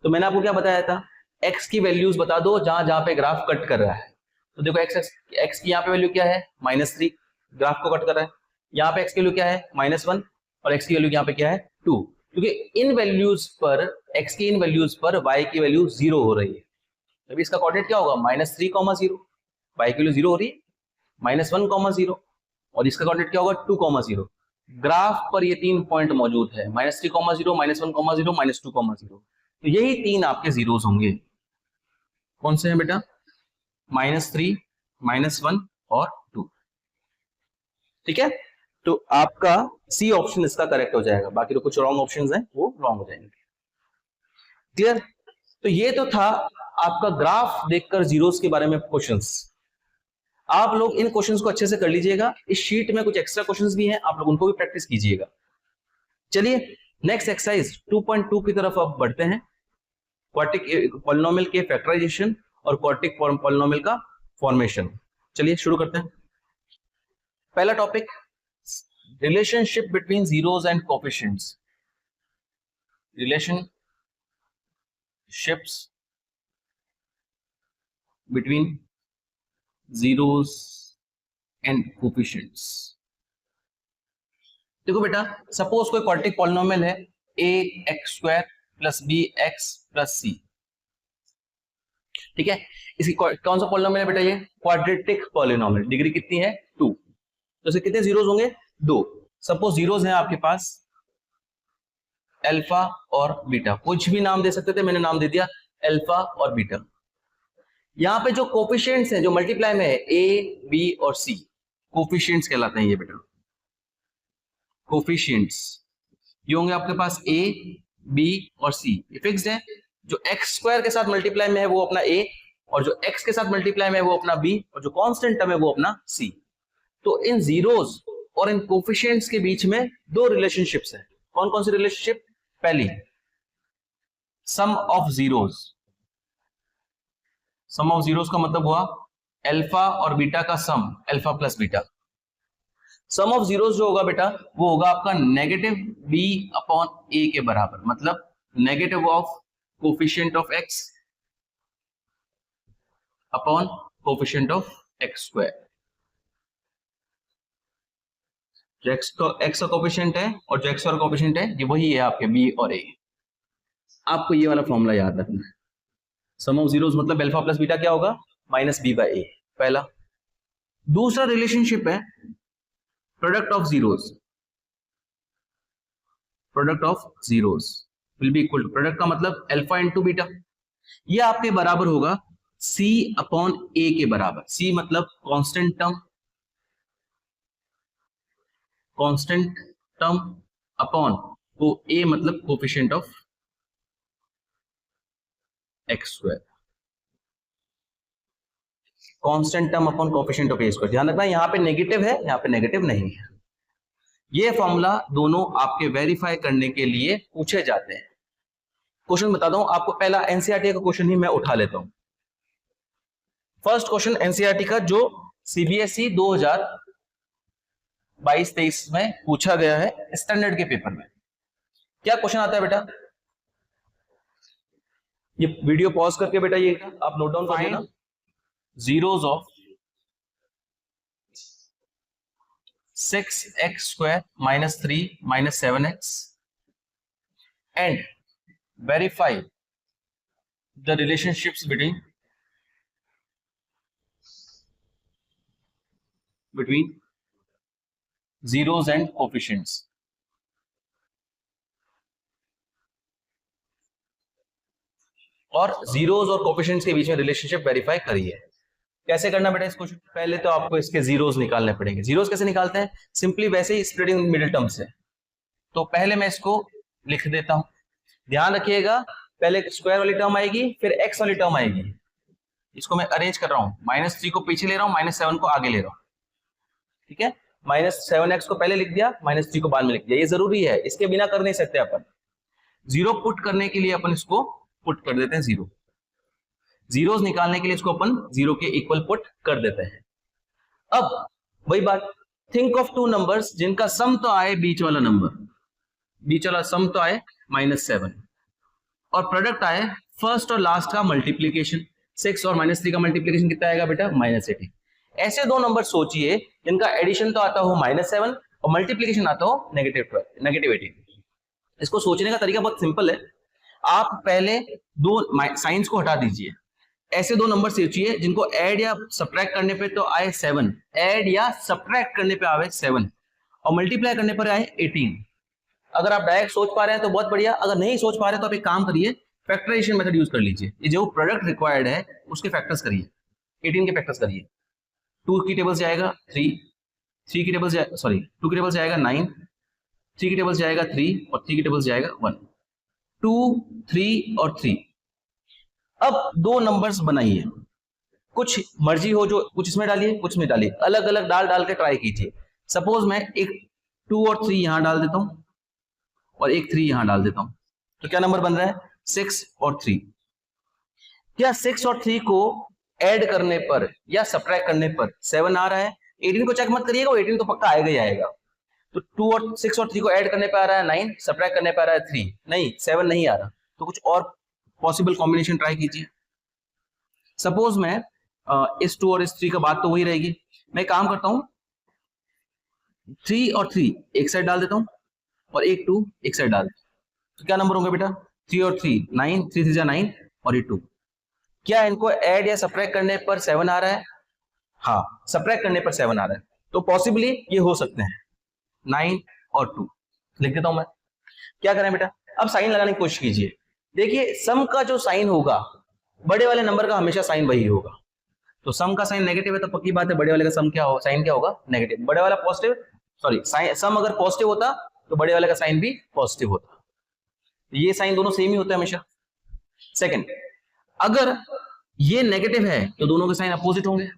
तो मैंने आपको क्या बताया था, x की वैल्यूज बता दो जहां जहां पे ग्राफ कट कर रहा है। तो देखो x की यहाँ पे वैल्यू क्या है, -3, ग्राफ को कट कर रहा है। यहाँ पे x की वैल्यू क्या है, -1, और x की वैल्यू यहाँ पे क्या है, 2। क्योंकि इन वैल्यूज पर, x की इन वैल्यूज पर y की वैल्यू 0 हो रही है, तभी इसका कोऑर्डिनेट क्या होगा, -3,0, y की वैल्यू 0 हो रही है, -1,0, और इसका कोऑर्डिनेट क्या होगा, 2,0। ग्राफ पर ये 3 पॉइंट मौजूद है, -3,0, -1,0, -2,0। तो यही 3 आपके जीरोस होंगे। कौन से हैं बेटा, -3, -1 और 2। ठीक है, तो आपका सी ऑप्शन इसका करेक्ट हो जाएगा, बाकी तो कुछ रॉन्ग ऑप्शंस हैं वो रॉन्ग हो जाएंगे। क्लियर। तो ये तो था आपका ग्राफ देखकर जीरोस के बारे में क्वेश्चंस। आप लोग इन क्वेश्चंस को अच्छे से कर लीजिएगा। इस शीट में कुछ एक्स्ट्रा क्वेश्चंस भी हैं, आप लोग उनको भी प्रैक्टिस कीजिएगा। चलिए नेक्स्ट एक्सरसाइज 2.2 की तरफ अब बढ़ते हैं, क्वाड्रेटिक पॉलिनोमियल के फैक्टराइजेशन और क्वाड्रेटिक पॉलिनोमियल का फॉर्मेशन। चलिए शुरू करते हैं। पहला topic, relationship between zeros and coefficients. Relationships between zeros and coefficients. देखो बेटा, सपोज कोई क्वाड्रेटिक पॉलिनोमियल है ax² + bx + c, ठीक है। इसकी कौन सा पॉलिनोमियल है बेटा? ये क्वाड्रेटिक पॉलिनोमियल। डिग्री कितनी है? 2। तो इसके कितने जीरोस होंगे? 2। सपोज जीरोस हैं आपके पास अल्फा और बीटा, कुछ भी नाम दे सकते थे, मैंने नाम दे दिया अल्फा और बीटा। यहां पे जो कोएफिशिएंट्स हैं, जो मल्टीप्लाई में है, a, b और c, कोएफिशिएंट्स कहलाते हैं ये बेटा। कोएफिशिएंट्स ये होंगे आपके पास a, b और c। ये फिक्स्ड है। जो x² के साथ मल्टीप्लाई में है वो अपना a, और जो x के साथ मल्टीप्लाई में है वो अपना b, और जो कांस्टेंट टर्म है वो अपना c। तो इन जीरोस और इन कोएफिशिएंट्स के बीच में दो रिलेशनशिप्स हैं। कौन कौन सी रिलेशनशिप? पहली, sum of zeros. Sum of zeros का मतलब हुआ अल्फा और बीटा का sum, alpha plus beta. Sum of zeros जो होगा बेटा, वो होगा आपका -b/a के बराबर, मतलब negative of coefficient of x upon coefficient of x²। जो x का कोएफिशिएंट है और जो x का कोएफिशिएंट है, ये वही है आपके b और a। आपको ये वाला फॉर्मूला याद रखना है। सम ऑफ जीरोस मतलब अल्फा प्लस बीटा क्या होगा? -b/a, पहला। दूसरा रिलेशनशिप है product of zeros. Product of zeros will be equal to, product का मतलब अल्फा इंटू बीटा, ये आपके बराबर होगा c/a के बराबर। c मतलब कांस्टेंट टर्म अपॉन को a मतलब coefficient of x²। Constant term upon coefficient of a²। ध्यान रखना, यहां पे नेगेटिव है, यहां पे नेगेटिव नहीं है। ये फॉर्मूला दोनों आपके वेरीफाई करने के लिए पूछे जाते हैं। क्वेश्चन बता दूं आपको, पहला एनसीईआरटी का क्वेश्चन ही मैं उठा लेता हूं। फर्स्ट क्वेश्चन एनसीईआरटी का जो सीबीएसई 2022-23 में पूछा गया है स्टैंडर्ड के पेपर में। क्या क्वेश्चन आता है बेटा? ये वीडियो पॉज करके बेटा ये आप नोट डाउन कर लेना। Zeros of 6x² - 3 - 7x and verify the relationships between zeros and coefficients। और जीरोस और कोएफिशिएंट्स के बीच में रिलेशनशिप वेरीफाई करिए। कैसे करना बेटा इसको? पहले तो आपको इसके जीरोस निकालने पड़ेंगे। जीरोस कैसे निकालते हैं? सिंपली वैसे ही, स्प्लिटिंग मिडिल टर्म से। तो पहले मैं इसको लिख देता हूं, ध्यान रखिएगा। पहले स्क्वायर वाली टर्म आएगी, फिर एक्स वाली टर्म आएगी। इसको मैं अरेंज कर रहा हूं, -3 को पीछे ले रहा हूं, -7 को आगे ले रहा हूं, ठीक है। -7x को पहले लिख दिया, -3 को बाद में लिख दिया। ये जरूरी है, इसके बिना कर नहीं सकते अपन। जीरो पुट करने के लिए अपन इसको पुट कर देते हैं 0। जीरोस निकालने के लिए इसको अपन 0 के इक्वल पुट कर देते हैं। अब वही बात, थिंक ऑफ 2 नंबर्स जिनका सम तो आए, बीच वाला नंबर, बीच वाला सम तो आए -7, और प्रोडक्ट आए फर्स्ट और लास्ट का मल्टीप्लीकेशन। 6 और -3 का मल्टीप्लीकेशन कितना आएगा बेटा? -18। ऐसे दो नंबर सोचिए जिनका एडिशन तो आता हो -7 और मल्टीप्लीकेशन आता हो -18। इसको सोचने का तरीका बहुत सिंपल है। आप पहले दो साइंस को हटा दीजिए। ऐसे दो नंबर सोचिए जिनको ऐड या सब्ट्रैक्ट करने पे तो आए 7, ऐड या सब्ट्रैक्ट करने पे आए 7 और मल्टीप्लाई करने पर आए 18। अगर आप डायरेक्ट सोच पा रहे हैं तो बहुत बढ़िया, अगर नहीं सोच पा रहे तो आप एक काम करिए, फैक्टराइजेशन मेथड यूज कर लीजिए। ये जो प्रोडक्ट रिक्वायर्ड है उसके फैक्टर्स करिए, 18 के फैक्टर्स करिए। 2 की टेबल से आएगा 3, 2 की टेबल से आएगा 9, 3 की टेबल से आएगा 3 और 3 की टेबल से आएगा 1, 2, 3 और 3। अब दो नंबर्स बनाइए, कुछ मर्जी हो जो कुछ इसमें डालिए, कुछ में डालिए, अलग अलग डाल के ट्राई कीजिए। सपोज मैं एक 2 और 3 यहां डाल देता हूं और एक 3 यहां डाल देता हूं, तो क्या नंबर बन रहा है? 6 और 3। क्या 6 और 3 को ऐड करने पर या सब्ट्रैक्ट करने पर 7 आ रहा है? 18 को चेक मत करिएगा, 18 तो पक्का आएगा ही आएगा। तो 2 और 6 और 3 को ऐड करने पे आ रहा है 9, सब्ट्रैक्ट करने पे आ रहा है 3, नहीं 7 नहीं आ रहा, तो कुछ और पॉसिबल कॉम्बिनेशन ट्राई कीजिए। सपोज मैं इस 2 और इस 3 का बात तो वही रहेगी, मैं काम करता हूं 3 और 3 एक साइड डाल देता हूं और एक 2 एक साइड डाल देता हूं, तो क्या नंबर होंगे बेटा? 3 और 3 9, 3 3 9 और ये 2। क्या इनको ऐड या सब्ट्रैक्ट करने पर 7 आ रहा है? हाँ, सब्ट्रैक्ट करने पर 7 आ रहा है, तो पॉसिबली ये हो सकते हैं 9 और 2। लिख देता हूं मैं। क्या करें बेटा? अब साइन लगाने की कोशिश कीजिए। देखिए सम का जो साइन होगा, बड़े वाले नंबर का हमेशा साइन वही होगा। तो सम का साइन नेगेटिव है तो पक्की बात है बड़े वाले का सम क्या हो, साइन क्या होगा? नेगेटिव। बड़े वाला पॉजिटिव, सॉरी सम अगर पॉजिटिव होता तो बड़े वाले का साइन भी पॉजिटिव होता। ये साइन दोनों सेम ही होता है हमेशा। सेकंड, अगर ये नेगेटिव है तो दोनों के साइन अपोजिट होंगे,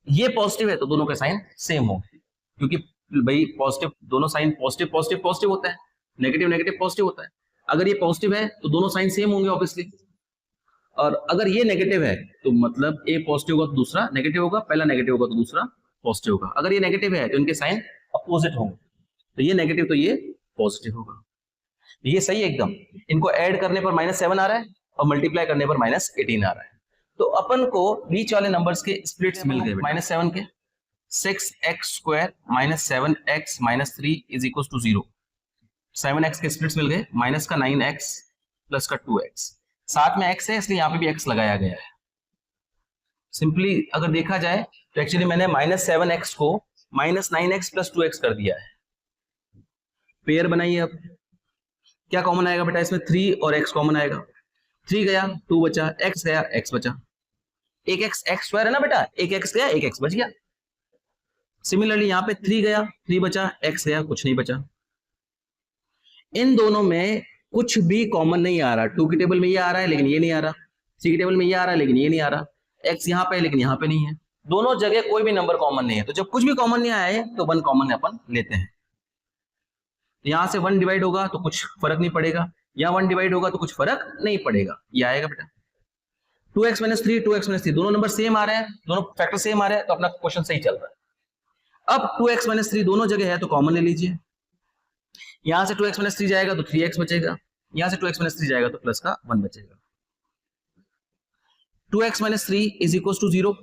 ये पॉजिटिव है तो दोनों के साइन सेम होंगे, क्योंकि भाई पॉजिटिव दोनों साइन पॉजिटिव पॉजिटिव पॉजिटिव होता है, नेगेटिव नेगेटिव पॉजिटिव होता है। अगर ये पॉजिटिव है तो दोनों साइन सेम होंगे ऑब्वियसली, और अगर ये नेगेटिव है तो मतलब ए पॉजिटिव होगा तो दूसरा नेगेटिव होगा, पहला नेगेटिव होगा तो दूसरा पॉजिटिव होगा। अगर ये नेगेटिव है तो इनके साइन अपोजिट होंगे, तो ये नेगेटिव तो ये पॉजिटिव होगा। ये सही है एकदम। इनको ऐड करने पर -7 आ रहा है और मल्टीप्लाई करने पर -18 आ रहा है। तो अपन को बीच वाले नंबर्स के स्प्लिट्स मिल गए -7 के। 6x² -7x -3 is equal to 0। 7x के स्प्लिट्स मिल गए, माइनस का 9x प्लस का 2x, साथ में x है इसलिए यहां पे भी x लगाया गया है। सिंपली अगर देखा जाए तो एक्चुअली मैंने -7x को -9x प्लस 2x कर दिया है। पेयर बनाइए। अब क्या कॉमन आएगा बेटा इसमें? 3 और x कॉमन आएगा। 3 गया 2 बचा, x गया x बचा। एक x स्क्वायर है ना बेटा, एक x गया एक x बच गया। सिमिलरली यहाँ पे 3 गया 3 बचा, x गया कुछ नहीं बचा। इन दोनों में कुछ भी कॉमन नहीं आ रहा। 2 की टेबल में ये आ रहा है लेकिन ये नहीं आ रहा, 3 की टेबल में ये आ रहा है लेकिन ये नहीं आ रहा, x यहाँ पे है लेकिन यहाँ पे नहीं है। दोनों जगह कोई भी नंबर कॉमन नहीं है। तो जब कुछ भी कॉमन नहीं आया है तो 1 कॉमन अपन लेते हैं। यहां से 1 डिवाइड होगा तो कुछ फर्क नहीं पड़ेगा, यहाँ 1 डिवाइड होगा तो कुछ फर्क नहीं पड़ेगा, ये आएगा बेटा 2x - 3 2x - 3 दोनों नंबर सेम आ रहे हैं, दोनों फैक्टर सेम आ रहे हैं, तो अपना क्वेश्चन सही चल रहा है। अब 2x - 3 दोनों जगह है तो कॉमन ले लीजिए। यहां से 2x - 3 जाएगा तो 3x बचेगा, यहां से 2x - 3 जाएगा तो प्लस का 1 बचेगा। 2x - 3 is equal to 0,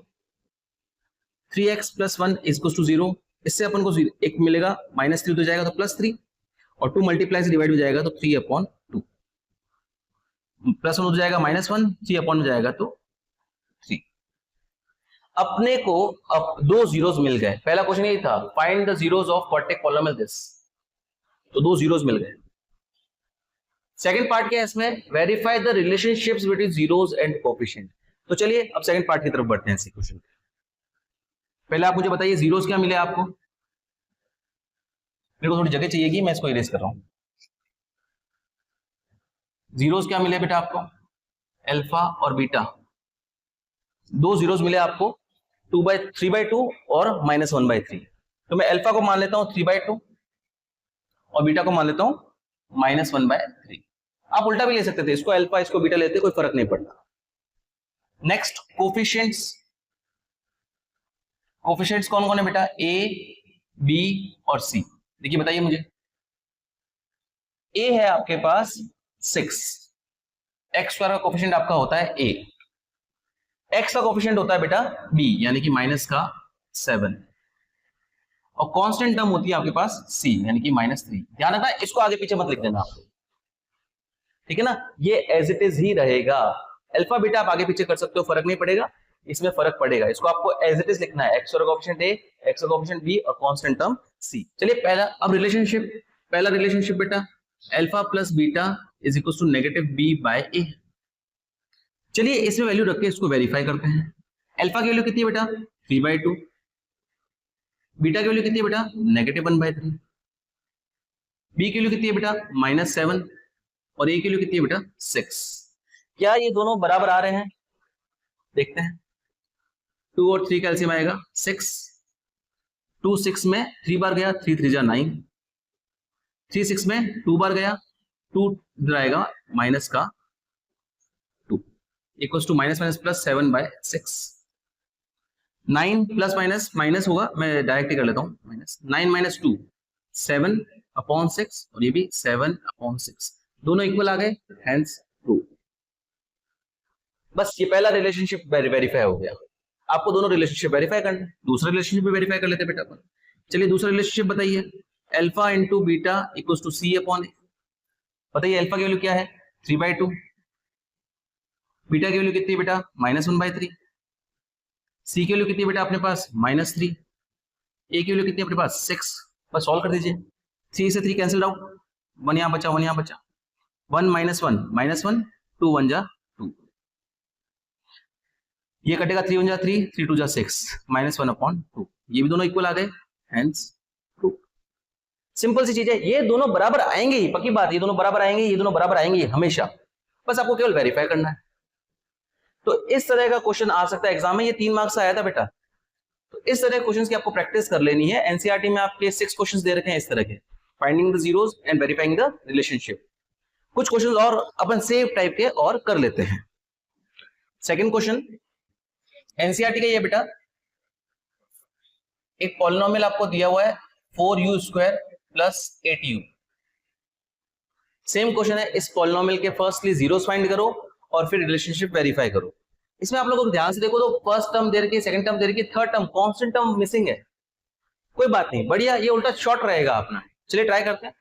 3x + 1 is equal to 0। इससे अपन को 1 मिलेगा, -3 तो जाएगा तो +3, और 2 मल्टीप्लाई से डिवाइड हो जाएगा तो 3/2, +1 हो जाएगा -1, 3/1 हो जाएगा तो 3। अपने को अब 2 जीरोस मिल गए। पहला क्वेश्चन यही था, find the zeros of quadratic polynomial this, तो 2 जीरोस मिल गए। सेकंड पार्ट क्या है इसमें? Verify the relationships between zeros and coefficient. तो चलिए अब सेकंड पार्ट की तरफ बढ़ते हैं इसी क्वेश्चन के। पहले आप मुझे बताइए जीरोस क्या मिले आपको? मेरे को थोड़ी जगह चाहिएगी, मैं इसको इरेज कर रहा हूं। जीरोस क्या मिले बेटा आपको? अल्फा और बीटा। 2 जीरोस मिले आपको, 3/2 और -1/3। तो मैं अल्फा को मान लेता हूं 3/2 और बीटा को मान लेता हूं -1/3। आप उल्टा भी ले सकते थे, इसको अल्फा इसको बीटा लेते, कोई फर्क नहीं पड़ता। Next coefficients. कोफिशिएंट्स कौन कौन है बेटा? ए, बी और सी। देखिए बताइए मुझे। ए है आपके पास 6, x² का कोफिशिएंट आपका होता है a, x का कोफिशिएंट होता है बेटा b यानी कि -7, और कांस्टेंट टर्म होती है आपके पास c यानी कि -3। ध्यान रखना, इसको आगे पीछे मत लिख देना आपको, ठीक है ना? ये एज इट इज ही रहेगा। अल्फा बीटा आप आगे पीछे कर सकते हो, फर्क नहीं पड़ेगा, इसमें फर्क पड़ेगा। इसको आपको एज इट इज लिखना है, x का कोफिशिएंट a, x का कोफिशिएंट b और कांस्टेंट टर्म c। चलिए पहला अब रिलेशनशिप, पहला रिलेशनशिप बेटा alpha plus beta is equal to -b/a। चलिए इसमें वैल्यू रख के इसको वेरीफाई करते हैं। अल्फा की वैल्यू कितनी है बेटा? 3/2। बीटा की वैल्यू कितनी है बेटा? -1/3। बी की वैल्यू कितनी है बेटा? -7, और ए की वैल्यू कितनी है बेटा? 6। क्या ये दोनों बराबर आ रहे हैं? देखते हैं। 2 और 3 कैल्सियम आएगा 6, 2 6 में 3 बार गया, 3 3 9, 3 6 में 2 बार गया, 2 इधर आएगा -2। Equals to minus minus plus 7/6। 9 plus minus minus होगा, मैं डायरेक्ट ही कर लेता हूँ, माइनस 9 - 2 7/6 और ये भी 7/6, दोनों इक्वल आ गए, हेंस ट्रू। बस ये पहला रिलेशनशिप वेरीफाई हो गया। आपको दोनों रिलेशनशिप वेरीफाई करना है, दूसरा रिलेशनशिप भी वेरीफाई कर लेते हैं बेटा अपन। चलिए दूसरा रिलेशनशिप बताइए, alpha into beta equals to c upon a. बताइए अल्फा की वैल्यू क्या है 3/2, बीटा की वैल्यू कितनी है बेटा -1/3, सी की वैल्यू कितनी है बेटा अपने पास -3, ए की वैल्यू कितनी है अपने पास 6। बस सॉल्व कर दीजिए, 3 से 3 कैंसिल आउट, 1 यहाँ बचा 1 यहाँ बचा, 1 - 1 -1, 2 1 जा 2, ये कटेगा 3 1 जा 3, 3 2 जा 6, -1/2, ये भी दोनों इक्वल आ गए, हेंस ट्रू। सिंपल सी चीज है, ये दोनों बराबर आएंगे ही, पक्की बात, ये दोनों बराबर आएंगे, ये दोनों बराबर आएंगे हमेशा, बस आपको केवल वेरीफाई करना है। तो इस तरह का क्वेश्चन आ सकता है एग्जाम में, ये 3 मार्क्स आया था बेटा। तो इस तरह के क्वेश्चंस की आपको प्रैक्टिस कर लेनी है। एनसीईआरटी में आपके 6 क्वेश्चंस दे रखे हैं इस तरह के, finding the zeros and verifying the relationship. कुछ क्वेश्चंस और अपन सेम टाइप के और कर लेते हैं। सेकंड क्वेश्चन एनसीईआरटी का ये बेटा, एक पॉलिनोमियल आपको दिया हुआ है 4u² + 8u। सेम क्वेश्चन है, इस पॉलिनोमियल के फर्स्टली जीरोस फाइंड करो और फिर रिलेशनशिप वेरीफाई करो। इसमें आप लोगों को ध्यान से देखो तो फर्स्ट टर्म दे रखी, सेकंड टर्म दे रखी, third term constant term missing है। कोई बात नहीं, बढ़िया, ये उल्टा शॉर्ट रहेगा अपना। चलिए ट्राई करते हैं।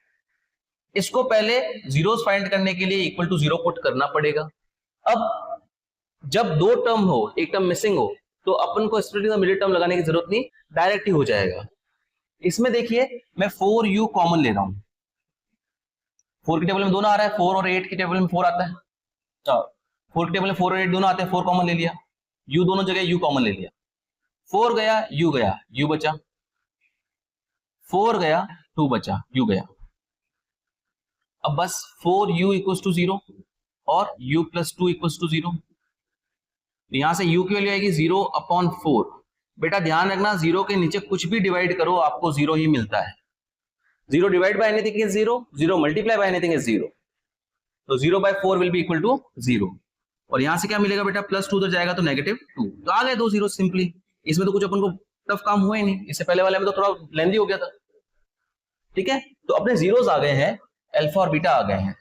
इसको पहले जीरोस फाइंड करने के लिए इक्वल टू 0 पुट करना पड़ेगा। अब जब दो टर्म हो, एक टर्म मिसिंग हो, तो अपन को स्प्लिटिंग द मिडिल टर्म लगाने की जरूरत नहीं, डायरेक्ट ही हो जाएगा। इसमें देखिए मैं 4u कॉमन ले रहा हूं, 4 की टेबल में दोनों आ रहा है, 4 और 8 की टेबल में 4 आता है, 4 की टेबल में 4 और 8 दोनों आते हैं, 4 कॉमन ले लिया, u दोनों जगह u कॉमन ले लिया, 4 गया u बचा, 4 गया 2 बचा, u गया। अब बस 4u = 0 और u + 2 = 0। यहां से u की वैल्यू आएगी 0/4। बेटा ध्यान रखना, 0 के नीचे कुछ भी डिवाइड करो आपको 0 ही मिलता है। 0 divide by anything is 0, 0 multiply by anything is 0। तो 0/4 विल बी इक्वल टू 0। और यहां से क्या मिलेगा बेटा, +2 उधर जाएगा तो -2। तो आ गए 2 जीरो सिंपली। इसमें तो कुछ अपन को टफ काम हुआ ही नहीं, इससे पहले वाले में तो थोड़ा लेंदी हो गया था। ठीक है, तो अपने जीरोस आ गए हैं, अल्फा और बीटा आ गए हैं।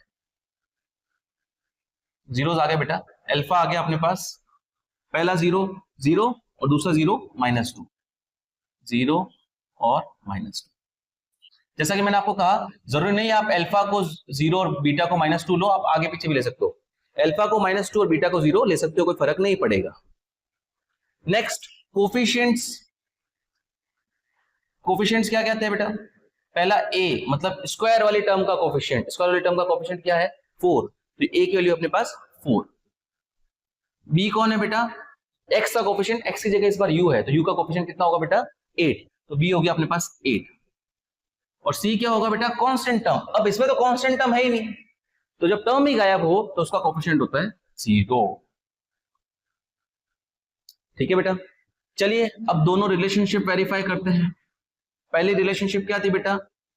जीरोस आ गए बेटा, अल्फा आ गया अपने पास, पहला 0 0 और दूसरा 0 -2, 0 और -2। जैसा कि मैंने आपको कहा, जरूरी नहीं आप अल्फा को 0 और बीटा को -2 लो, आप आगे पीछे भी ले सकते हो। अल्फा को -2 और बीटा को 0 ले सकते हो, कोई फर्क नहीं पड़ेगा। Next coefficients. कोफिशिएंट्स क्या कहते हैं बेटा, पहला a मतलब स्क्वायर वाली टर्म का कोफिशिएंट, स्क्वायर वाली टर्म का कोफिशिएंट क्या है 4, तो a की वैल्यू अपने पास 4। b कौन है बेटा, x का कोफिशिएंट, x की जगह इस बार u है, तो u का कोफिशिएंट कितना होगा बेटा 8, तो b हो गया अपने पास 8। और c क्या होगा बेटा, कांस्टेंट टर्म। अब इसमें तो कांस्टेंट टर्म है ही नहीं, तो जब टर्म ही गायब हो तो उसका कोफिशिएंट होता है 0। ठीक है बेटा, चलिए अब दोनों रिलेशनशिप वेरीफाई करते हैं। पहली रिलेशनशिप क्या थी बेटा,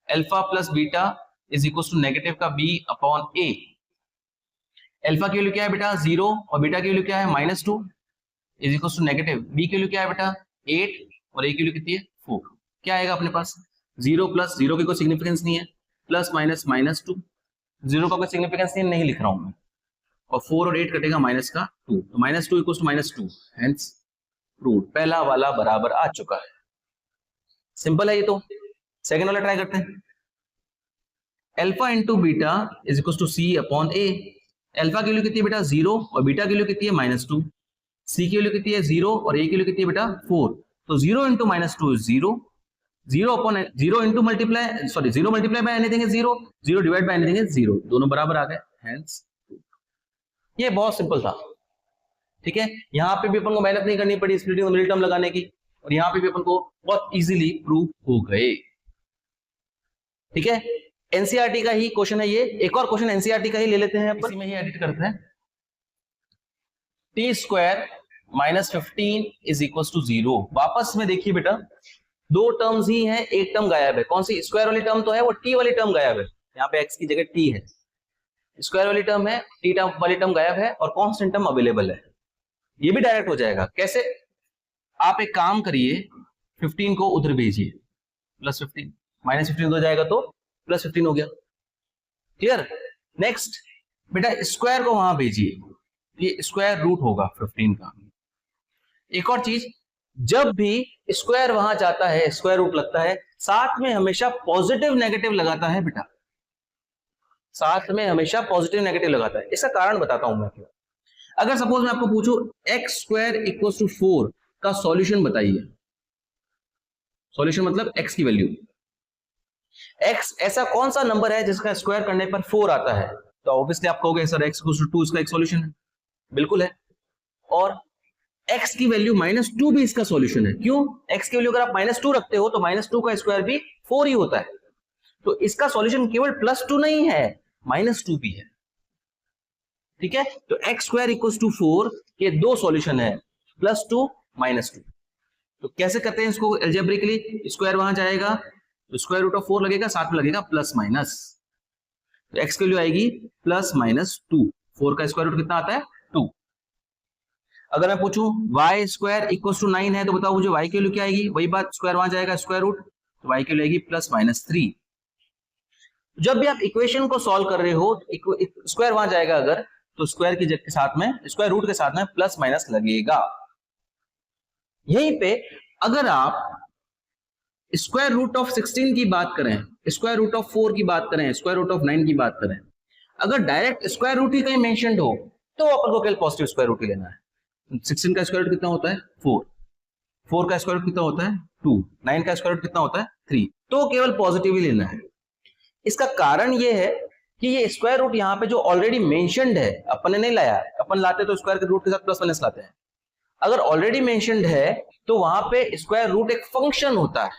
अल्फा + बीटा = नेगेटिव का b/a। अल्फा की वैल्यू क्या है बेटा 0 और बीटा की वैल्यू क्या है -2 = नेगेटिव, b की वैल्यू क्या है बेटा 8 और a की वैल्यू कितनी है 4। क्या आएगा अपने पास, 0 + 0 की कोई सिग्निफिकेंस नहीं है, +- -2, 0 का कोई सिग्निफिकेंस नहीं लिख रहा हूं मैं, और 4 और 8 कटेगा -2, तो -2 = -2, हेंस ट्रू। पहला वाला बराबर आ चुका है, सिंपल है ये तो। सेकंड वाला ट्राई करते हैं। Alpha into beta = c/a। Alpha की वैल्यू कितनी है बेटा 0 और बीटा की वैल्यू कितनी है -2, सी की वैल्यू कितनी है 0 और a की वैल्यू कितनी है बेटा 4, तो 0 × -2 is 0, 0 into multiply, sorry 0 multiply by anything is 0, 0 divide by anything is 0, दोनों बराबर आ गए, हेंस ये बहुत सिंपल था। ठीक है, यहां पे भी अपन को मेहनत नहीं करनी पड़ी स्प्लिटिंग द मिडिल टर्म लगाने की, और यहां पे भी अपन को बहुत इजीली प्रूव हो गए। ठीक है, एनसीईआरटी का ही क्वेश्चन है ये। एक और क्वेश्चन एनसीईआरटी का ही ले लेते हैं अपन, इसी में ही एडिट करते हैं। t² -15 = 0। वापस में देखिए बेटा, दो टर्म्स ही हैं, एक टर्म गायब है। कौन सी, स्क्वायर वाली टर्म तो है, वो t वाली टर्म गायब है। यहाँ पे x की जगह t है, स्क्वायर वाली टर्म है, t टर्म वाली टर्म गायब है और कांस्टेंट टर्म अवेलेबल है। ये भी डायरेक्ट हो जाएगा। कैसे? आप एक काम करिए, 15 को उधर भेजिए, +15 -15 हो जाएगा तो +15 हो गया। क्लियर? नेक्स्ट बेटा स्क्वायर को वहां भेजिए, ये स्क्वायर रूट होगा 15 का। एक और चीज, जब भी स्क्वायर वहां जाता है, स्क्वायर रूट लगता है, साथ में हमेशा पॉजिटिव नेगेटिव लगाता है बेटा, साथ में हमेशा पॉजिटिव नेगेटिव लगाता है। इसका कारण बताता हूं मैं आपको। अगर सपोज मैं आपको पूछूं x² = 4 का सॉल्यूशन बताइए, सॉल्यूशन मतलब x की वैल्यू, x ऐसा कौन सा नंबर है जिसका स्क्वायर करने पर 4 आता है? तो ऑब्वियसली आप कहोगे सर x = 2 इसका एक सॉल्यूशन है। बिल्कुल है। और x की वैल्यू -2 भी इसका सॉल्यूशन है। क्यों? x की वैल्यू अगर आप -2 रखते हो तो -2 का स्क्वायर भी 4 ही होता है। तो इसका सॉल्यूशन केवल +2 नहीं है, -2 भी है। ठीक है? तो x² = 4 के दो सॉल्यूशन है, +2 -2। तो कैसे करते हैं इसको एल्जेब्रिकली? स्क्वायर वहां जाएगा तो स्क्वायर रूट ऑफ 4 लगेगा, साथ में लगेगा प्लस माइनस, तो x की वैल्यू आएगी +-2। 4 का स्क्वायर रूट कितना आता है? 2। अगर मैं पूछूं y² = 9 है तो बताओ मुझे y की वैल्यू क्या आएगी? वही बात, स्क्वायर वहां जाएगा, स्क्वायर रूट, तो y की वैल्यू आएगी +-3। जब भी आप इक्वेशन को सॉल्व कर रहे हो, स्क्वायर वहां जाएगा अगर, तो स्क्वायर की जगह के साथ में, स्क्वायर रूट के साथ में प्लस माइनस लगेगा। यहीं पे अगर आप स्क्वायर रूट ऑफ 16 की बात करें, स्क्वायर रूट ऑफ 4 की बात करें, स्क्वायर रूट ऑफ 9 की बात करें, अगर डायरेक्ट स्क्वायर रूट ही कहीं मेंशन्ड हो तो अपन को केवल पॉजिटिव स्क्वायर रूट ही लेना है। 16 का स्क्वायर रूट कितना होता है? 4। 4 का स्क्वायर रूट कितना होता है? 2। 9 का स्क्वायर रूट कितना होता है? 3। तो केवल पॉजिटिव ही लेना है। इसका कारण यह है कि ये स्क्वायर रूट यहाँ पे जो ऑलरेडी मेंशन्ड है, अपन ने नहीं लाया, अपन लाते तो स्क्वायर के रूट के साथ प्लस माइनस लाते हैं। अगर ऑलरेडी मेंशन्ड है तो वहां पे स्क्वायर रूट एक फंक्शन होता है।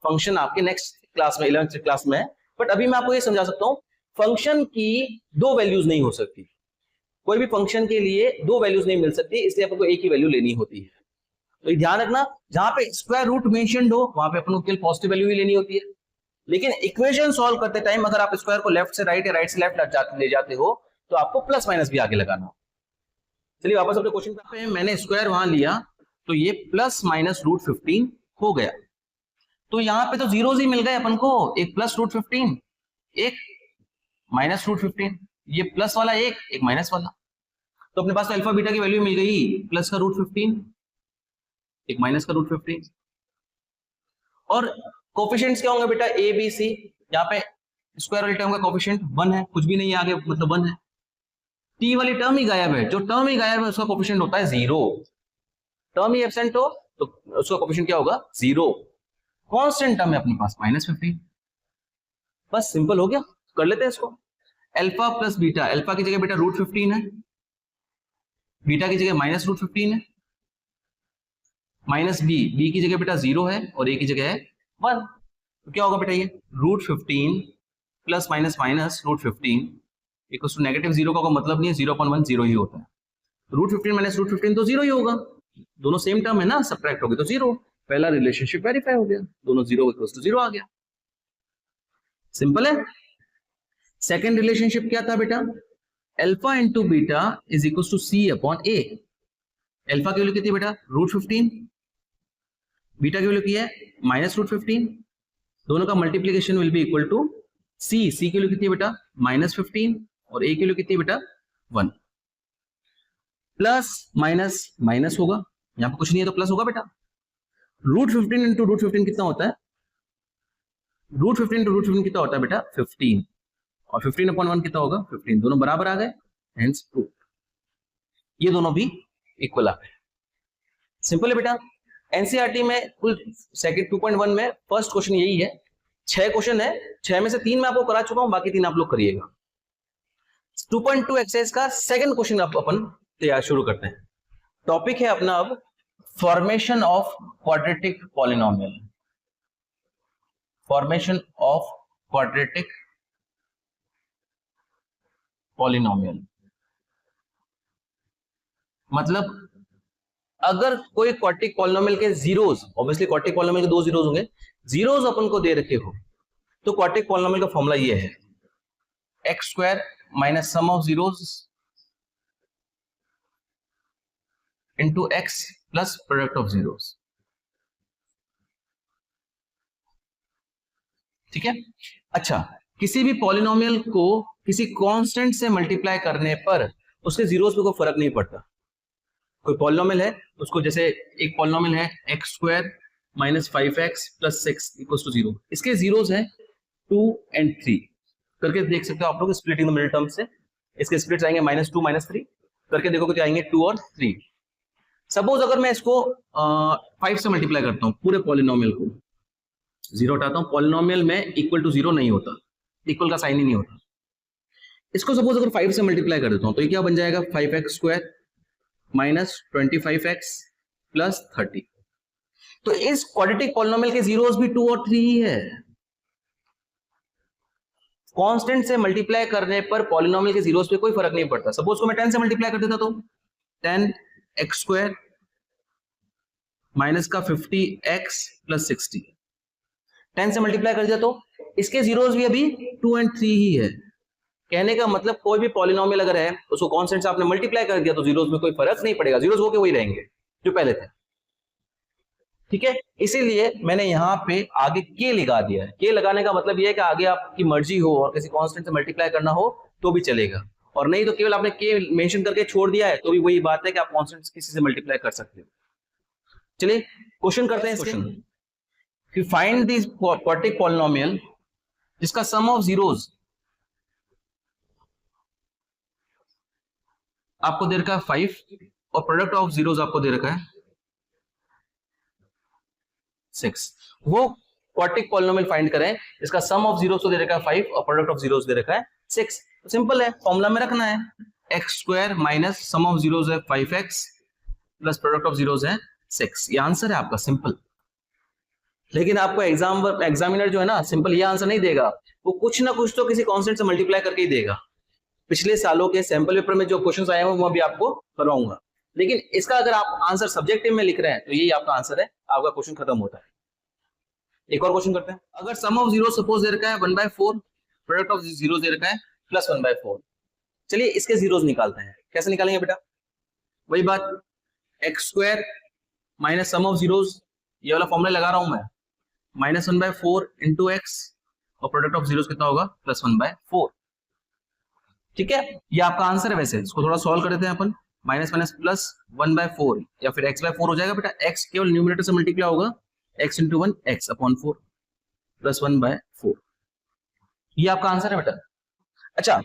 फंक्शन आपके नेक्स्ट क्लास में, 11th क्लास में है, बट अभी मैं आपको ये समझा सकता हूं, फंक्शन की दो वैल्यूज नहीं हो सकती। कोई भी फंक्शन के लिए दो वैल्यूज नहीं मिल सकती, इसलिए अपन को एक ही वैल्यू लेनी होती है। तो ध्यान रखना, जहां पे स्क्वायर रूट मेंशन्ड हो वहां पे अपन को केवल पॉजिटिव वैल्यू ही लेनी होती है। लेकिन इक्वेशन सॉल्व करते टाइम अगर आप स्क्वायर को लेफ्ट से राइट या राइट से लेफ्ट ले जाते हो तो आपको प्लस माइनस भी आगे लगाना हो। चलिए वापस अपने क्वेश्चन पे, मैंने स्क्वायर वहां लिया तो ये +-√15 हो गया। तो यहां पे तो जीरोस ही मिल गए अपन को, एक +√15, एक -√15, ये प्लस वाला एक माइनस वाला। तो अपने पास तो अल्फा बीटा की वैल्यू मिल गई, प्लस का √15, एक माइनस का √15। और कोफिशिएंट्स क्या होंगे बेटा? A B C. यहाँ पे स्क्वायर वाली टर्म का कोफिशिएंट 1 है, कुछ भी नहीं है आगे, मतलब 1 है। टी वाली टर्म ही गायब है, जो टर्म ही गायब है उसका कोफिशिएंट होता है 0। टर्म ही एब्सेंट हो तो उसका कोफिशिएंट क्या होगा? 0। कांस्टेंट टर्म है अपने पास -15। बस सिंपल हो गया, कर लेते हैं इसको। अल्फा प्लस बीटा, अल्फा की जगह बेटा √15 है, बीटा की जगह -√15 है, माइनस बी की जगह बेटा 0 है और ए की जगह है 1। तो क्या होगा बेटा? ये √15 प्लस माइनस -√15 इक्वल्स टू -0 का मतलब नहीं है, 0/1 0 ही होता है। √15 माइनस √15 तो 0 ही होगा, दोनों सेम टर्म है ना, सब्ट्रैक्ट हो गए तो 0। पहला रिलेशनशिप वेरीफाई हो गया, दोनों 0 इक्वल्स टू 0 आ गया। सिंपल है। सेकंड रिलेशनशिप क्या था बेटा? Alpha into beta is equals to C/A। Alpha की वैल्यू कितनी बेटा? √15, बीटा की वैल्यू की है -√15, दोनों का multiplication will be equal to C की वैल्यू कितनी है बेटा? -15 और A की वैल्यू कितनी है बेटा? 1। प्लस माइनस माइनस होगा, यहां पर कुछ नहीं है तो प्लस होगा बेटा। √15 इंटू √15 कितना होता है? √15 इंटू √15 कितना होता है बेटा? 15, और 15/1 कितना होगा? 15। दोनों बराबर आ गए, हेंस प्रूव। ये दोनों भी इक्वल आ गए। सिंपल है बेटा। एनसीईआरटी में कुल सेकंड 2.1 में फर्स्ट क्वेश्चन यही है। 6 क्वेश्चन है, 6 में से 3 मैं आपको करा चुका हूं, बाकी 3 आप लोग करिएगा। 2.2 एक्सरसाइज का सेकंड क्वेश्चन अपन तैयार शुरू करते हैं। टॉपिक है अपना अब formation of quadratic polynomial. Formation of quadratic polynomial मतलब अगर कोई क्वाड्रेटिक पॉलिनोमियल के जीरोस, ऑब्वियसली क्वाड्रेटिक पॉलिनोमियल के 2 जीरोस होंगे, जीरोस अपन को दे रखे हो तो क्वाड्रेटिक पॉलिनोमियल का फॉर्मूला ये है, x² minus sum of zeros into x plus product of zeros. ठीक है। अच्छा, किसी भी पॉलिनोमियल को किसी कांस्टेंट से मल्टीप्लाई करने पर उसके जीरोस पे कोई फर्क नहीं पड़ता। कोई पॉलिनोमियल है उसको, जैसे एक पॉलिनोमियल है x square minus 5x plus 6 equals to 0, इसके जीरोस हैं 2 and 3 करके देख सकते हो आप लोग स्प्लिटिंग द मिडिल टर्म से। इसके स्प्लिट्स आएंगे -2 -3 करके देखो कि आएंगे 2 और 3। सपोज अगर मैं इसको 5 से मल्टीप्लाई करता हूँ पूरे पॉलिनोमियल को, 0 हटाता हूँ, पॉलिनोमियल में इक्वल टू 0 नहीं होता, इक्वल का साइन ही नहीं होता। इसको सपोज अगर 5 से मल्टीप्लाई कर देता हूँ तो ये क्या बन जाएगा, 5x square minus 25x plus 30। तो इस क्वाड्रेटिक पॉलिनोमियल के जीरोस भी 2 और 3 ही है। कांस्टेंट से मल्टीप्लाई करने पर पॉलिनोमियल के जीरोस पे कोई फर्क नहीं पड़ता। सपोज को मैं 10 से मल्टीप्लाई कर देता तो 10x स्क्वायर माइनस का 50x प्लस 60, 10 से मल्टीप्लाई कर दिया तो इसके जीरोस भी अभी 2 and 3 ही है। कहने का मतलब कोई भी पॉलिनोमियल अगर है उसको कांस्टेंट से आपने मल्टीप्लाई कर दिया तो जीरोस में कोई फर्क नहीं पड़ेगा, जीरोस वो के वही रहेंगे जो पहले थे। ठीक है, इसीलिए मैंने यहाँ पे आगे के लगा दिया है। के लगाने का मतलब ये है कि आगे आपकी मर्जी हो और किसी कांस्टेंट से मल्टीप्लाई करना हो तो भी चलेगा, और नहीं तो केवल आपने के मेंशन करके छोड़ दिया है तो भी वही बात है कि आप कांस्टेंट किसी से मल्टीप्लाई कर सकते हो। चलिए क्वेश्चन करते हैं। Question, find this quadratic polynomial जिसका सम ऑफ जीरोस आपको दे रखा है 5 और प्रोडक्ट ऑफ जीरोस आपको दे रखा है 6। वो क्वाड्रेटिक पॉलिनोमियल फाइंड करें इसका सम ऑफ जीरोस तो दे रखा है 5 और प्रोडक्ट ऑफ जीरोस दे रखा है 6। तो सिंपल है, फॉर्मूला में रखना है x square minus sum of zeros है 5x plus product of zeros है 6। ये आंसर है आपका, सिंपल। लेकिन आपको एग्जामिनर जो है ना सिंपल ये आंसर नहीं देगा, वो कुछ ना कुछ तो किसी कांस्टेंट से मल्टीप्लाई करके ही देगा। पिछले सालों के सैंपल पेपर में जो क्वेश्चंस आए हैं वो भी आपको करवाऊंगा, लेकिन इसका अगर आप आंसर सब्जेक्टिव में लिख रहे हैं तो यही आपका आंसर है, आपका क्वेश्चन खत्म होता है। एक और क्वेश्चन करते हैं। अगर सम ऑफ जीरो सपोज दे रखा है 1/4, प्रोडक्ट ऑफ जीरो दे रखा है प्लस 1/4। चलिए इसके जीरोस निकालते हैं। कैसे निकालेंगे बेटा, वही बात, x square minus sum of zeros, ये वाला फॉर्मूला लगा रहा हूं मैं, -1/4 इंटू एक्स और प्रोडक्ट ऑफ जीरोस कितना होगा +1/4। ठीक है, ये आपका आंसर है। वैसे इसको थोड़ा सॉल्व कर देते हैं अपन, माइनस माइनस प्लस 1/4 या फिर x/4 हो जाएगा बेटा। x केवल न्यूमरेटर से मल्टीप्लाई होगा, x × 1 x अपॉन 4 प्लस 1/4। ये आपका आंसर है बेटा। अच्छा,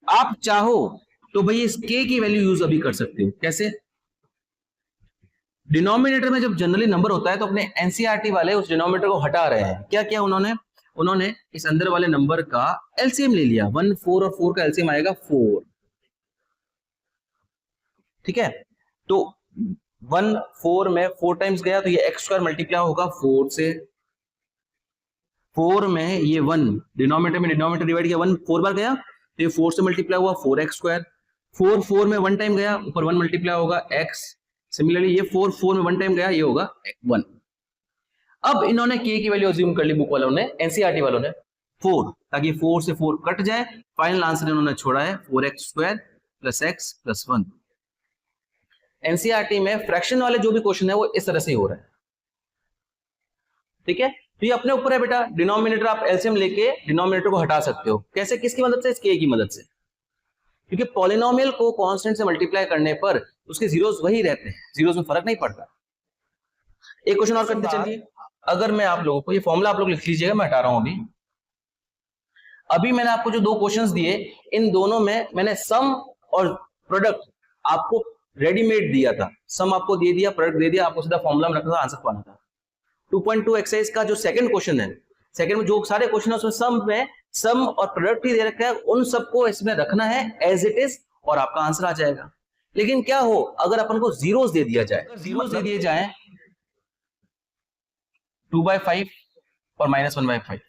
आप चाहो तो भाई इस k की वैल्यू यूज अभी कर सकते हो। कैसे, डिनोमिनेटर में जब जनरली नंबर होता है तो अपने एनसीईआरटी वाले उस डिनोमिनेटर को हटा रहे हैं। क्या किया उन्होंने इस अंदर वाले नंबर का एलसीएम ले लिया। 1 4 और 4 का एलसीएम आएगा 4। ठीक है, तो 1 4 में 4 टाइम्स गया तो ये एक्स स्क्वायर मल्टीप्लाई होगा 4 से। 4 में ये 1 डिनोमिनेटर डिवाइड किया, 1 4 बार गया तो ये 4 से मल्टीप्लाई हुआ 4x स्क्वायर। 4 4 में 1 टाइम गया, ऊपर 1 मल्टीप्लाई होगा x। सिमिलरली ये 4 4 में 1 टाइम गया, ये होगा 1। अब इन्होंने k की वैल्यू अज्यूम कर ली, बुक वालों ने, एनसीईआरटी वालों ने 4, ताकि 4 से 4 कट जाए। फाइनल आंसर इन्होंने छोड़ा है 4x square plus x plus 1। NCERT में फ्रैक्शन वाले जो भी क्वेश्चन है वो इस तरह से ही हो रहा है। ठीक है, तो ये अपने ऊपर है बेटा। डिनोमिनेटर आप एलसीएम लेके डिनोमिनेटर को हटा सकते हो। कैसे, किसकी मदद से, इस k की मदद से, क्योंकि पॉलिनोमियल को कांस्टेंट से मल्टीप्लाई करने पर उसके जीरोस वही रहते हैं, जीरोस में फर्क नहीं पड़ता। एक क्वेश्चन और करते चलिए। अगर मैं आप लोगों को, ये फॉर्मूला आप लोग लिख लीजिएगा, मैं हटा रहा हूं अभी मैंने आपको जो 2 क्वेश्चंस दिए, इन दोनों में मैंने सम और प्रोडक्ट आपको रेडीमेड दिया था। सम आपको दे दिया, प्रोडक्ट दे दिया, आपको सीधा फॉर्मूला में रखना था, आंसर पाना था। 2.2 एक्सरसाइज का जो सेकंड क्वेश्चन है, सेकंड में जो सारे क्वेश्चन है उसमें सम और प्रोडक्ट ही दे रखा है, उन सबको इसमें रखना है एज इट इज और आपका आंसर आ जाएगा। लेकिन क्या हो अगर अपन को जीरोस दे दिया जाए, जीरोस दे दिए जाए 2/5 और -1/5,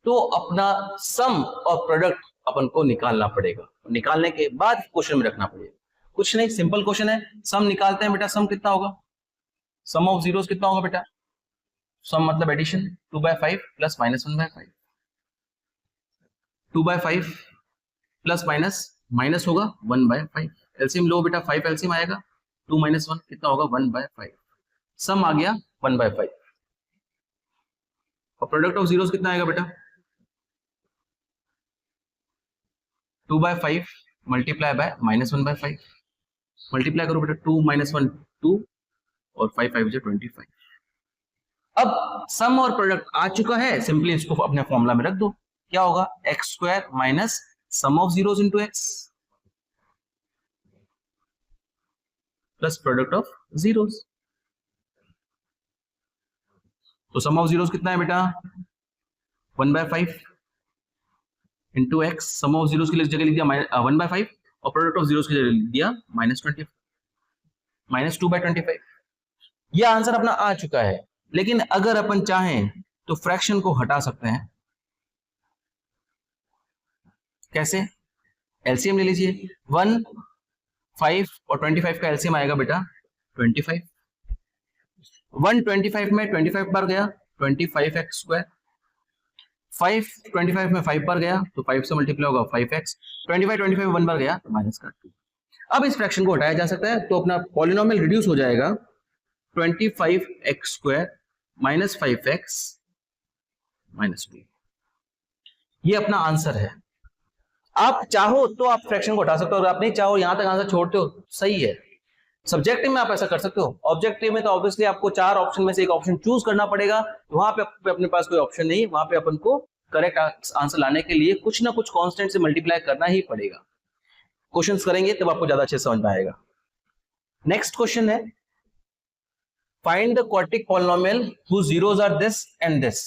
तो अपना सम और प्रोडक्ट अपन को निकालना पड़ेगा। निकालने के बाद क्वेश्चन में रखना पड़ेगा। कुछ नहीं, सिंपल क्वेश्चन है। सम निकालते हैं बेटा। सम कितना होगा, सम ऑफ जीरोस कितना होगा बेटा, सम मतलब एडिशन, 2/5 प्लस -1/5। 2/5 प्लस माइनस होगा 1/5। एलसीएम लो बेटा, 5 एलसीएम आएगा 2 माइनस 1 कितना होगा 1/5, सम आ गया 1/5 और प्रोडक्ट ऑफ जीरोस कितना आएगा बेटा 2/5 मल्टीप्लाई बाय -1/5, मल्टीप्लाई करो बेटा 2 - 1 2 और 5 5 जो 25। अब सम और प्रोडक्ट आ चुका है, सिंपली इसको अपने फॉर्मूला में रख दो, क्या होगा x² minus sum of zeros into x plus product of zeros. तो सम ऑफ जीरोस कितना है बेटा 1/5 into x, sum of zeros की जगह लिख दिया 1/5 और प्रोडक्ट ऑफ जीरोस की जगह लिख दिया -20 -2/25। यह आंसर अपना आ चुका है, लेकिन अगर अपन चाहें तो फ्रैक्शन को हटा सकते हैं। कैसे? एलसीएम ले लीजिए, 1 5 और 25 का एलसीएम आएगा बेटा 25। 125 में 25 बार गया 25x², 5 25 में 5 बार गया तो 5 से मल्टीप्लाई होगा 5x, 25 25 में 1 बार गया तो -2। अब इस फ्रैक्शन को हटाया जा सकता है, तो अपना पॉलिनोमियल रिड्यूस हो जाएगा 25x² माइनस 5x माइनस 2। ये अपना आंसर है। आप चाहो तो आप फ्रैक्शन को हटा सकते हो, अगर आप नहीं चाहो यहां तक आंसर छोड़ते हो सही है। सब्जेक्टिव में आप ऐसा कर सकते हो, ऑब्जेक्टिव में तो ऑब्वियसली आपको 4 ऑप्शन में से एक ऑप्शन चूज करना पड़ेगा, वहां पे अपने पास कोई ऑप्शन नहीं, वहां पे अपन को करेक्ट आंसर लाने के लिए कुछ ना कुछ कांस्टेंट से मल्टीप्लाई करना ही पड़ेगा। क्वेश्चंस करेंगे तब आपको ज्यादा अच्छे समझ में आएगा। Next question is find the quadratic polynomial whose zeros are this and this.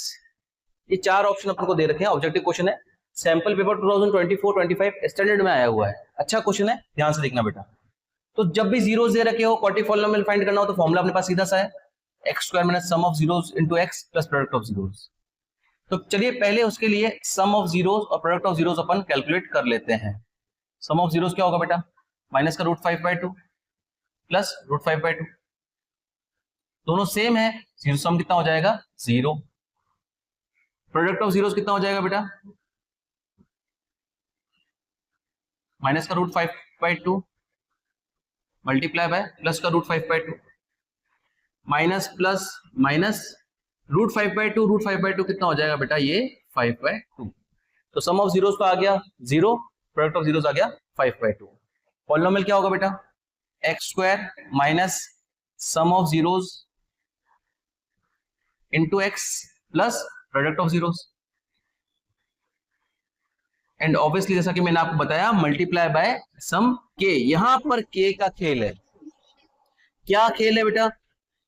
ये 4 ऑप्शन अपन को दे रखे हैं, ऑब्जेक्टिव क्वेश्चन है, सैंपल पेपर 2024-25 स्टैंडर्ड में आया हुआ है। अच्छा क्वेश्चन है, ध्यान से देखना बेटा। तो जब भी जीरोस दे रखे हो, क्वाड्रेटिक पॉलिनोमियल फाइंड करना हो तो फॉर्मूला अपने पास सीधा सा है x² minus sum of zeros into x plus product of zeros. तो चलिए पहले उसके लिए सम ऑफ जीरोस और product of zeros upon calculate कर लेते हैं। सम ऑफ जीरोस क्या होगा बेटा माइनस का √5/2 प्लस √5/2, दोनों सेम है, जीरो सम कितना हो जाएगा 0। प्रोडक्ट ऑफ जीरोस कितना हो जाएगा बेटा माइनस का √5/2 मल्टीप्लाई बाय प्लस का √5/2 माइनस प्लस माइनस √5/2 कितना हो जाएगा बेटा ये 5/2। तो सम ऑफ जीरोस तो आ गया 0, प्रोडक्ट ऑफ जीरोस आ गया 5/2। पॉलिनोमियल क्या होगा बेटा x² minus sum of zeros into x plus product of zeros, and obviously जैसा कि मैंने आपको बताया मल्टीप्लाई बाय सम k। यहां पर k का खेल है। क्या खेल है बेटा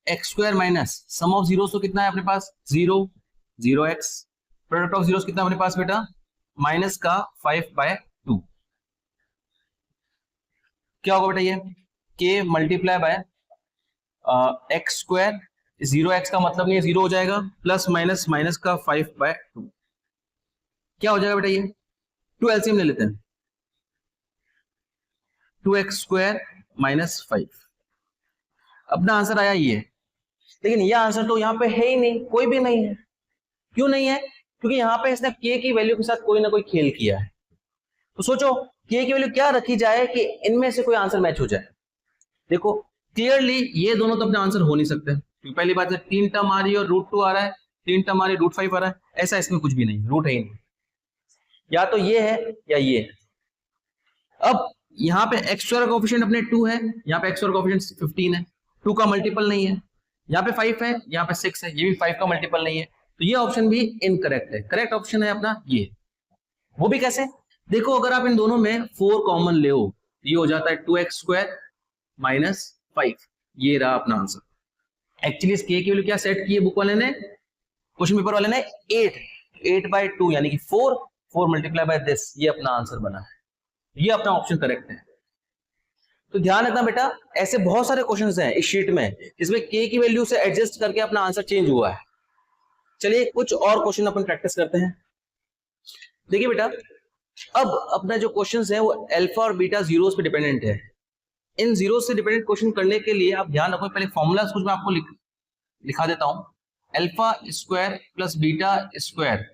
x² minus sum of zeros तो कितना है अपने पास 0 0x, प्रोडक्ट ऑफ जीरोस कितना अपने पास बेटा माइनस का 5/2। क्या होगा बेटा ये k multiply by x², 0x का मतलब नहीं है 0 हो जाएगा, प्लस माइनस माइनस का 5/2 क्या हो जाएगा बेटा ये 2 एलसीएम ले लेते हैं 2x² माइनस 5। अपना आंसर आया ये, लेकिन ये आंसर तो यहाँ पे है ही नहीं, कोई भी नहीं है। क्यों नहीं है? क्योंकि यहाँ पे इसने k की वैल्यू के साथ कोई ना कोई खेल किया है। तो सोचो k की वैल्यू क्या रखी जाए कि इनमें से कोई आंसर मैच हो जाए। देखो क्लियरली ये दोनों तो अपने आंसर हो नहीं सकते, क्योंकि पहली बात है 3 टर्म आ रही है और √2 आ रहा है, 3 टर्म आ रही है √5 आ रहा है, ऐसा इसमें कुछ भी नहीं, रूट है ही नहीं, या तो ये है या ये है। अब यहाँ पे x² कोएफिशिएंट अपने 2 है, यहाँ पे x² कोएफिशिएंट 15 है, 2 का मल्टीपल नहीं है, यहाँ पे 5 है, यहाँ पे 6 है, ये भी 5 का मल्टीपल नहीं है, तो ये ऑप्शन भी इनकरेक्ट है। करेक्ट ऑप्शन है अपना ये। वो भी कैसे? देखो अगर आप इन दोनों में 4 कॉमन ले हो, ये हो जाता है 2x² माइनस 5, ये रहा अपना आंसर। एक्चुअली इस k की वैल्यू क्या सेट की है बुक वाले ने, क्वेश्चन पेपर वाले ने 8/2 यानी कि 4 मल्टीप्लाई बाय दिस, ये अपना आंसर बना है, ये अपना ऑप्शन करेक्ट है। तो ध्यान रखना बेटा, ऐसे बहुत सारे क्वेश्चंस हैं इस शीट में जिसमें k की वैल्यू से एडजस्ट करके अपना आंसर चेंज हुआ है। चलिए कुछ और क्वेश्चन अपन प्रैक्टिस करते हैं। देखिए बेटा, अब अपना जो क्वेश्चंस है वो अल्फा और बीटा जीरोस पे डिपेंडेंट है। इन जीरोस से डिपेंडेंट क्वेश्चन करने के लिए आप ध्यान रखो, पहले फॉर्मूलाज कुछ मैं आपको लिखा देता हूं। Alpha square plus beta square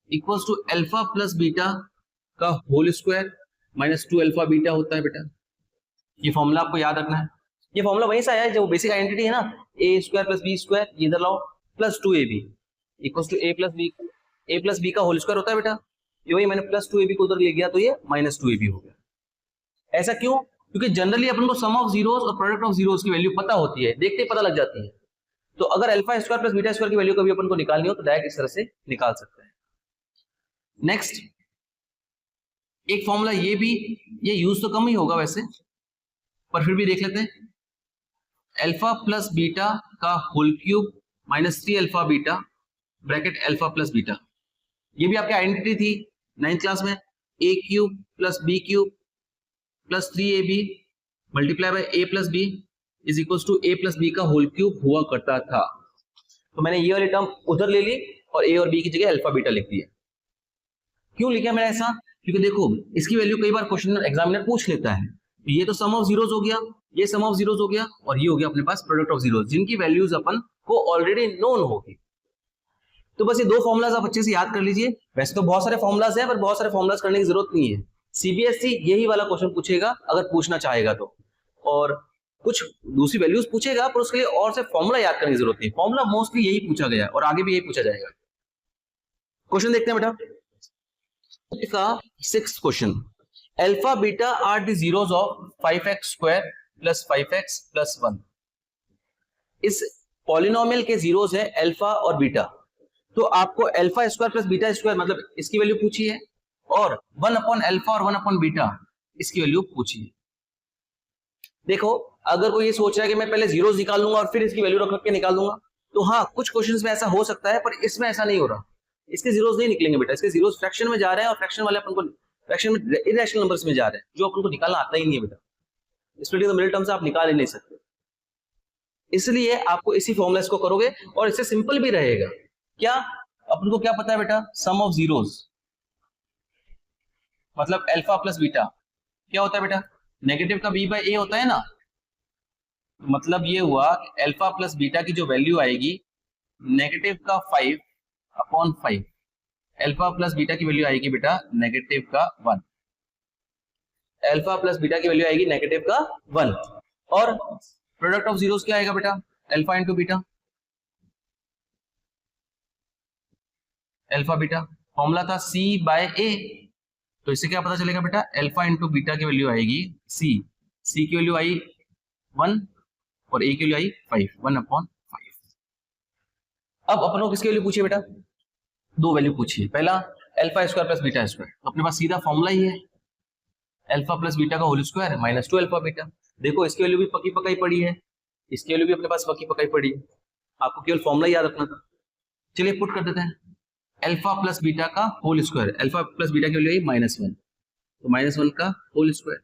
equals to alpha plus beta का whole square minus 2 alpha beta होता है बेटा। ये फॉर्मूला आपको याद रखना है। ये फॉर्मूला वहीं से आया है जो बेसिक आइडेंटिटी है ना, a square plus b square, ये इधर लाओ, plus 2ab equals to A plus B का होल स्क्वायर होता है बेटा। ये वही मैंने प्लस 2ab को उधर ले गया तो ये माइनस 2ab हो गया। ऐसा क्यों? क्योंकि जनरली अपन को सम ऑफ जीरोस और प्रोडक्ट ऑफ जीरोस की वैल्यू पता होती है, देखते ही पता लग जाती है। तो अगर alpha square plus beta square की वैल्यू कभी अपन को निकालनी हो तो डायरेक्ट इस तरह से निकाल सकते हैं। नेक्स्ट एक फॉर्मूला ये यूज तो कम ही होगा वैसे, पर फिर भी देख लेते हैं। अल्फा प्लस बीटा का whole cube minus 3 alpha beta bracket alpha plus beta, ये भी आपकी आइडेंटिटी थी 9th क्लास में। A cube plus B cube plus 3ab multiply by A plus B is equal to A plus B का whole cube हुआ करता था। तो मैंने ये वाली टर्म उधर ले ली और ए और बी की जगह अल्फा बीटा लिख दिया। क्यों लिखा मैंने ऐसा? क्योंकि देखो इसकी वैल्यू कई बार क्वेश्चन एग्जामिनर पूछ लेता है। ये तो सम ऑफ जीरोस हो गया, ये सम ऑफ जीरोस हो गया, और ये हो गया अपने पास प्रोडक्ट ऑफ जीरोस, जिनकी वैल्यूज अपन को ऑलरेडी नोन होगी। तो बस ये दो फॉर्मुलाज आप अच्छे से याद कर लीजिए। वैसे तो बहुत सारे फॉर्मुलाज हैं, पर बहुत सारे फॉर्मुलाज करने की जरूरत नहीं है। सीबीएसई यही वाला क्वेश्चन पूछेगा अगर पूछना चाहेगा तो, और कुछ दूसरी वैल्यूज पूछेगा, पर उसके लिए और से फॉर्मूला याद करने की जरूरत नहीं। फॉर्मूला मोस्टली यही पूछा गया और आगे भी यही पूछा जाएगा। क्वेश्चन देखते हैं बेटा का 6th question. Alpha beta are the zeros of 5x square plus 5x plus 1। इस पॉलिनोमियल के जीरोस है अल्फा और बीटा। तो आपको alpha square plus beta square मतलब इसकी वैल्यू पूछी है, और 1 अपॉन अल्फा और 1 अपॉन बीटा इसकी वैल्यू पूछी है। देखो अगर कोई ये सोच रहा है कि मैं पहले जीरोस निकाल लूंगा और फिर इसकी वैल्यू रख के निकाल दूंगा, तो हाँ कुछ क्वेश्चंस में ऐसा हो सकता है, पर इसमें ऐसा नहीं हो रहा। इसके जीरोस नहीं निकलेंगे बेटा, इसके जीरोस फ्रैक्शन में जा रहे हैं, और फ्रैक्शन वाले अपन को फ्रैक्शन में इरेशनल नंबर्स में जा रहे हैं, जो अपन को निकालना आता ही नहीं है बेटा। इसमें तो मिडिल टर्म से आप निकाल ही नहीं सकते, इसलिए आपको इसी फॉर्मूला को करोगे और इससे सिंपल भी रहेगा। क्या अपन को क्या पता है बेटा? सम ऑफ जीरोस मतलब अल्फा प्लस बीटा क्या होता है बेटा? नेगेटिव का b बाय a होता है ना। मतलब ये हुआ कि अल्फा प्लस बीटा की जो वैल्यू आएगी नेगेटिव का 5 अपॉन 5, अल्फा प्लस बीटा की वैल्यू आएगी बेटा नेगेटिव का 1, अल्फा प्लस बीटा की वैल्यू आएगी नेगेटिव का 1, और प्रोडक्ट ऑफ जीरोस क्या आएगा बेटा? Alpha into beta, alpha beta formula था c बाय a। तो इससे क्या पता चलेगा बेटा? अल्फा इंटू बीटा की वैल्यू आएगी c की वैल्यू आई 1 और a की वैल्यू आई 5, 1 अपॉन 5। अब अपन को किसकी वैल्यू पूछी बेटा? दो वैल्यू पूछी है। पहला alpha square plus beta square, तो अपने पास सीधा फॉर्मूला ही है अल्फा प्लस बीटा का whole square minus 2 alpha beta. देखो इसकी वैल्यू भी पक्की पकाई पड़ी है, इसकी वैल्यू भी अपने पास पक्की पकाई पड़ी है, आपको केवल फॉर्मूला याद रखना था। चलिए पुट कर देते हैं अल्फा प्लस बीटा का whole square, alpha plus beta की वैल्यू आई -1, तो -1 का whole square,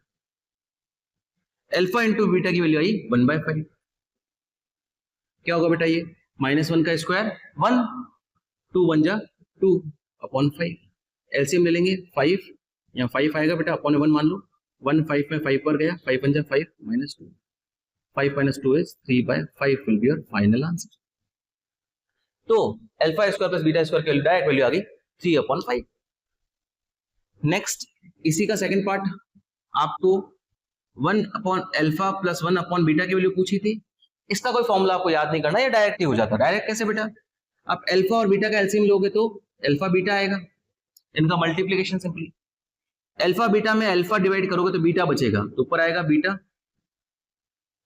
alpha into beta की वैल्यू आई 1/5। क्या होगा बेटा? ये -1 का स्क्वायर 1, 2 1 जा 2 अपॉन 5, एलसीएम ले लेंगे 5, यहाँ 5 आएगा बेटा, अपॉन 1 मान लो, 1 5 में 5 पर गया, 5 1 जा 5 -2, 5 - 2 is 3/5 will be your final answer। तो alpha square plus beta square की डायरेक्ट वैल्यू आ गई 3/5। नेक्स्ट इसी का सेकंड पार्ट, आपको 1 upon alpha plus 1 upon beta की वैल्यू पूछी थी। इसका कोई फॉर्मूला आपको याद नहीं करना, ये डायरेक्ट ही हो जाता है। डायरेक्ट कैसे बेटा? आप अल्फा और बीटा का एलसीएम लोगे तो अल्फा बीटा आएगा, इनका मल्टीप्लीकेशन सिंपली, अल्फा बीटा में अल्फा डिवाइड करोगे तो बीटा बचेगा, तो ऊपर आएगा बीटा,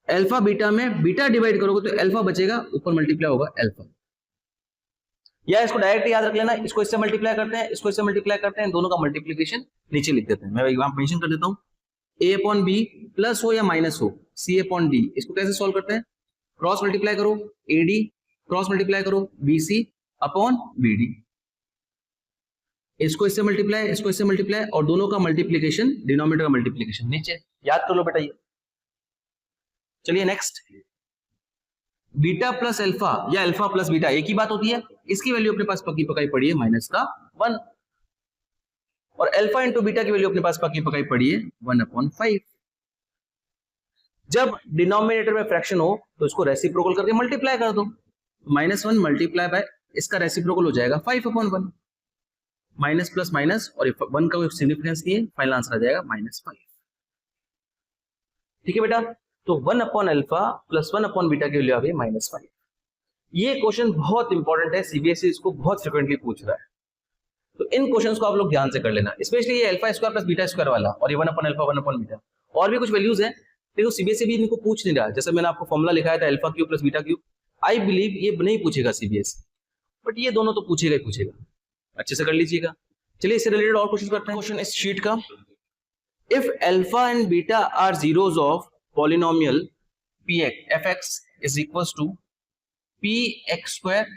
अल्फा बीटा में बीटा डिवाइड करोगे तो अल्फा बचेगा, ऊपर मल्टीप्लाई होगा अल्फा। या इसको डायरेक्ट याद रख लेना, इसको इससे मल्टीप्लाई करते हैं, इसको इससे मल्टीप्लाई करते हैं, दोनों का मल्टीप्लीकेशन नीचे लिख देते हैं। मैं यहाँ मेंशन कर देता हूँ, a अपॉन बी प्लस हो या माइनस हो, c अपॉन डी। इसको कैसे सॉल्व करते हैं? क्रॉस मल्टीप्लाई करो ad, क्रॉस मल्टीप्लाई करो bc अपॉन bd, इसको इससे मल्टीप्लाई, इसको इससे मल्टीप्लाई, और दोनों का मल्टीप्लीकेशन, डिनोमिनेटर का मल्टीप्लीकेशन नीचे। याद कर लो बेटा ये। चलिए नेक्स्ट, बीटा प्लस अल्फा या अल्फा प्लस बीटा एक ही बात होती है। इसकी वैल्यू अपने पास पक्की पकाई पड़ी है -1, और अल्फा इंटू बीटा की वैल्यू अपने पास पक्की पकाई पड़ी है 1/5। जब डिनोमिनेटर में फ्रैक्शन हो तो इसको रेसिप्रोकल करके मल्टीप्लाई कर दो, -1 मल्टीप्लाई बाय इसका रेसिप्रोकल हो जाएगा 5/1, माइनस प्लस माइनस, और 1 का कोई सिग्निफिकेंस नहीं है, फाइनल आंसर आ जाएगा -5। ठीक है बेटा, तो 1 upon alpha plus 1 upon beta की वैल्यू आ गई -5। ये क्वेश्चन बहुत इंपॉर्टेंट है, सीबीएसई इसको बहुत फ्रिक्वेंटली पूछ रहा है, तो इन क्वेश्चंस को आप लोग ध्यान से कर लेना, स्पेशली ये alpha square plus beta square वाला और ये 1 अपॉन अल्फा 1 अपॉन बीटा। और भी कुछ वैल्यूज है देखो सीबीएसई भी इनको पूछ नहीं रहा, जैसे मैंने आपको फॉर्मूला लिखाया था alpha cube plus beta cube, I believe ये नहीं पूछेगा सीबीएसई, बट ये दोनों तो पूछेगा ही पूछेगा, अच्छे से कर लीजिएगा। चलिए इससे रिलेटेड और क्वेश्चन करते हैं। क्वेश्चन इस शीट का, if alpha and beta are zeros of polynomial fx is equals to px square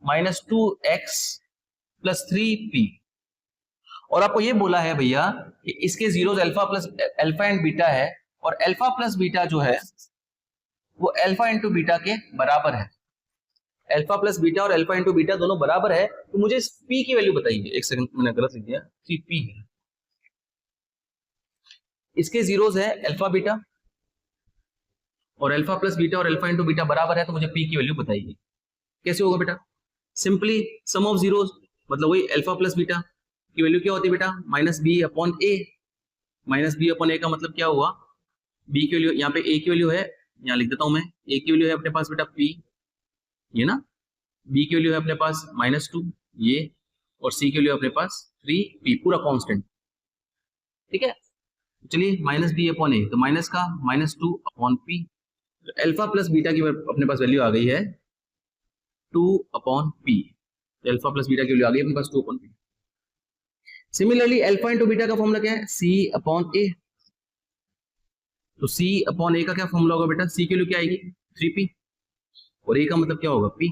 minus 2x plus 3p, और आपको ये बोला है भैया कि इसके जीरोस अल्फा एंड बीटा है, और अल्फा प्लस बीटा जो है वो अल्फा इंटू बीटा के बराबर है। अल्फा प्लस बीटा और अल्फा इंटू बीटा दोनों बराबर है, तो मुझे इस p की वैल्यू बताइए। एक सेकंड, मैंने गलत लिख दिया, 3p है। इसके जीरोस है अल्फा बीटा और अल्फा प्लस बीटा और अल्फा इंटू बीटा बराबर है, तो मुझे p की वैल्यू बताइए। कैसे होगा बेटा? सिंपली सम ऑफ जीरोस, मतलब वही अल्फा प्लस बीटा की वैल्यू क्या होती है बेटा? माइनस बी अपॉन ए। माइनस बी अपॉन ए का मतलब क्या हुआ? b की वैल्यू, यहाँ पे a की वैल्यू है, यहाँ लिख देता हूं मैं, a की वैल्यू है अपने पास बेटा p, ये ना, b की वैल्यू है अपने पास -2 ये, और c की वैल्यू अपने पास 3p, पूरा कांस्टेंट, ठीक है। चलिए माइनस बी अपॉन ए, तो माइनस का -2 upon p, alpha plus beta की अपने पास वैल्यू आ गई है 2 upon p, alpha plus beta की वैल्यू आ गई अपने पास 2 upon p। Similarly alpha into beta का फॉर्मूला क्या है? c अपॉन a, तो c अपॉन a का क्या फॉर्मूला होगा बेटा? c की वैल्यू क्या आएगी? 3p, और a का मतलब क्या होगा? p।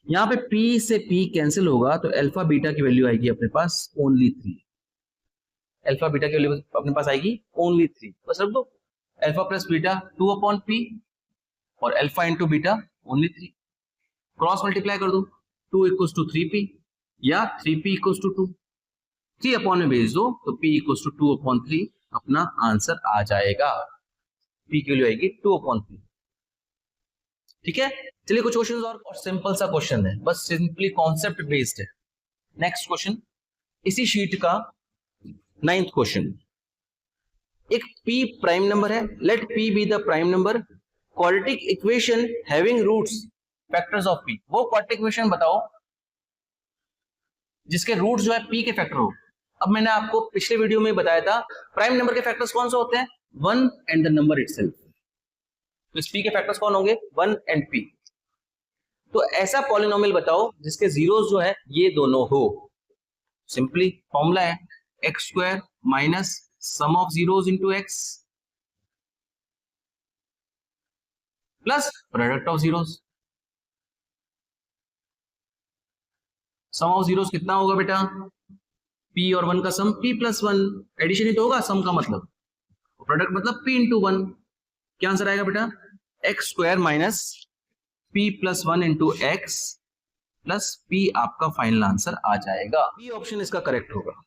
यहाँ पे p से p कैंसिल होगा, तो अल्फा बीटा की वैल्यू आएगी अपने पास ओनली 3। अल्फा बीटा की वैल्यू अपने पास आएगी ओनली 3, बस रख दो। Alpha plus beta 2 upon p और alpha into beta only 3, cross multiply कर दो, 2 इक्वल्स टू 3p या 3p इक्वल्स टू 2, 3 अपॉन में भेज दो, तो p इक्वल्स टू 2 अपॉन 3 अपना आंसर आ जाएगा। p की वैल्यू आएगी 2 अपॉन 3, ठीक है। चलिए कुछ क्वेश्चन और सिंपल सा क्वेश्चन है, बस सिंपली कॉन्सेप्ट बेस्ड है। नेक्स्ट क्वेश्चन इसी शीट का 9th क्वेश्चन, एक p प्राइम नंबर है, let p be the prime number, quadratic equation having roots factors of p, वो क्वाड्रेटिक इक्वेशन बताओ जिसके रूट्स जो है p के फैक्टर हो। अब मैंने आपको पिछले वीडियो में बताया था प्राइम नंबर के फैक्टर्स कौन से होते हैं? 1 एंड द नंबर इटसेल्फ, तो इस p के फैक्टर्स कौन होंगे? 1 एंड p। तो ऐसा पॉलिनोमियल बताओ जिसके जीरोस जो है ये दोनों हो। सिंपली फॉर्मूला है x square minus sum of zeros into x plus product of zeros. Sum of zeros कितना होगा बेटा? p और 1 का सम p प्लस 1, एडिशन ही तो होगा सम का मतलब, प्रोडक्ट मतलब p इंटू 1। क्या आंसर आएगा बेटा? X square minus p plus 1 into x plus p आपका फाइनल आंसर आ जाएगा। b ऑप्शन इसका करेक्ट होगा।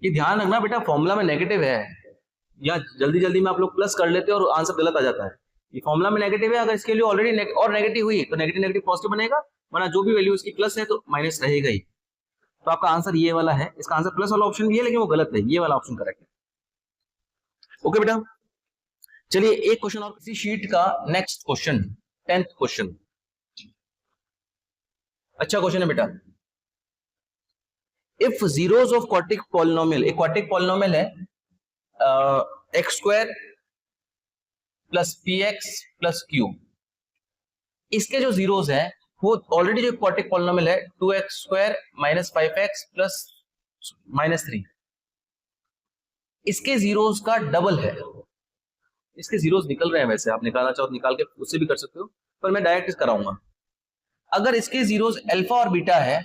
ये ध्यान रखना बेटा, फॉर्मूला में नेगेटिव है, या जल्दी जल्दी में आप लोग प्लस कर लेते हैं और आंसर गलत आ जाता है। ये फॉर्मूला में नेगेटिव है, अगर इसके लिए ऑलरेडी और नेगेटिव हुई तो नेगेटिव नेगेटिव पॉजिटिव बनेगा, वरना जो भी वैल्यू इसकी प्लस है तो माइनस रहेगा ही। तो आपका आंसर ये वाला है, इसका आंसर प्लस वाला ऑप्शन भी है लेकिन वो गलत है, ये वाला ऑप्शन करेक्ट है। ओके बेटा, चलिए एक क्वेश्चन और इसी शीट का नेक्स्ट क्वेश्चन, 10th क्वेश्चन। अच्छा क्वेश्चन है बेटा, if zeros of quadratic polynomial, एक क्वाड्रेटिक पॉलिनोमियल है x square plus P x plus Q, इसके जो जीरोस है वो ऑलरेडी जो क्वाड्रेटिक पॉलिनोमियल है 2x square minus 5x plus -3, इसके जीरोस का डबल है। इसके जीरोस निकल रहे हैं, वैसे आप निकालना चाहो तो निकाल के उससे भी कर सकते हो, पर मैं डायरेक्ट कराऊंगा। अगर इसके जीरोस अल्फा और बीटा है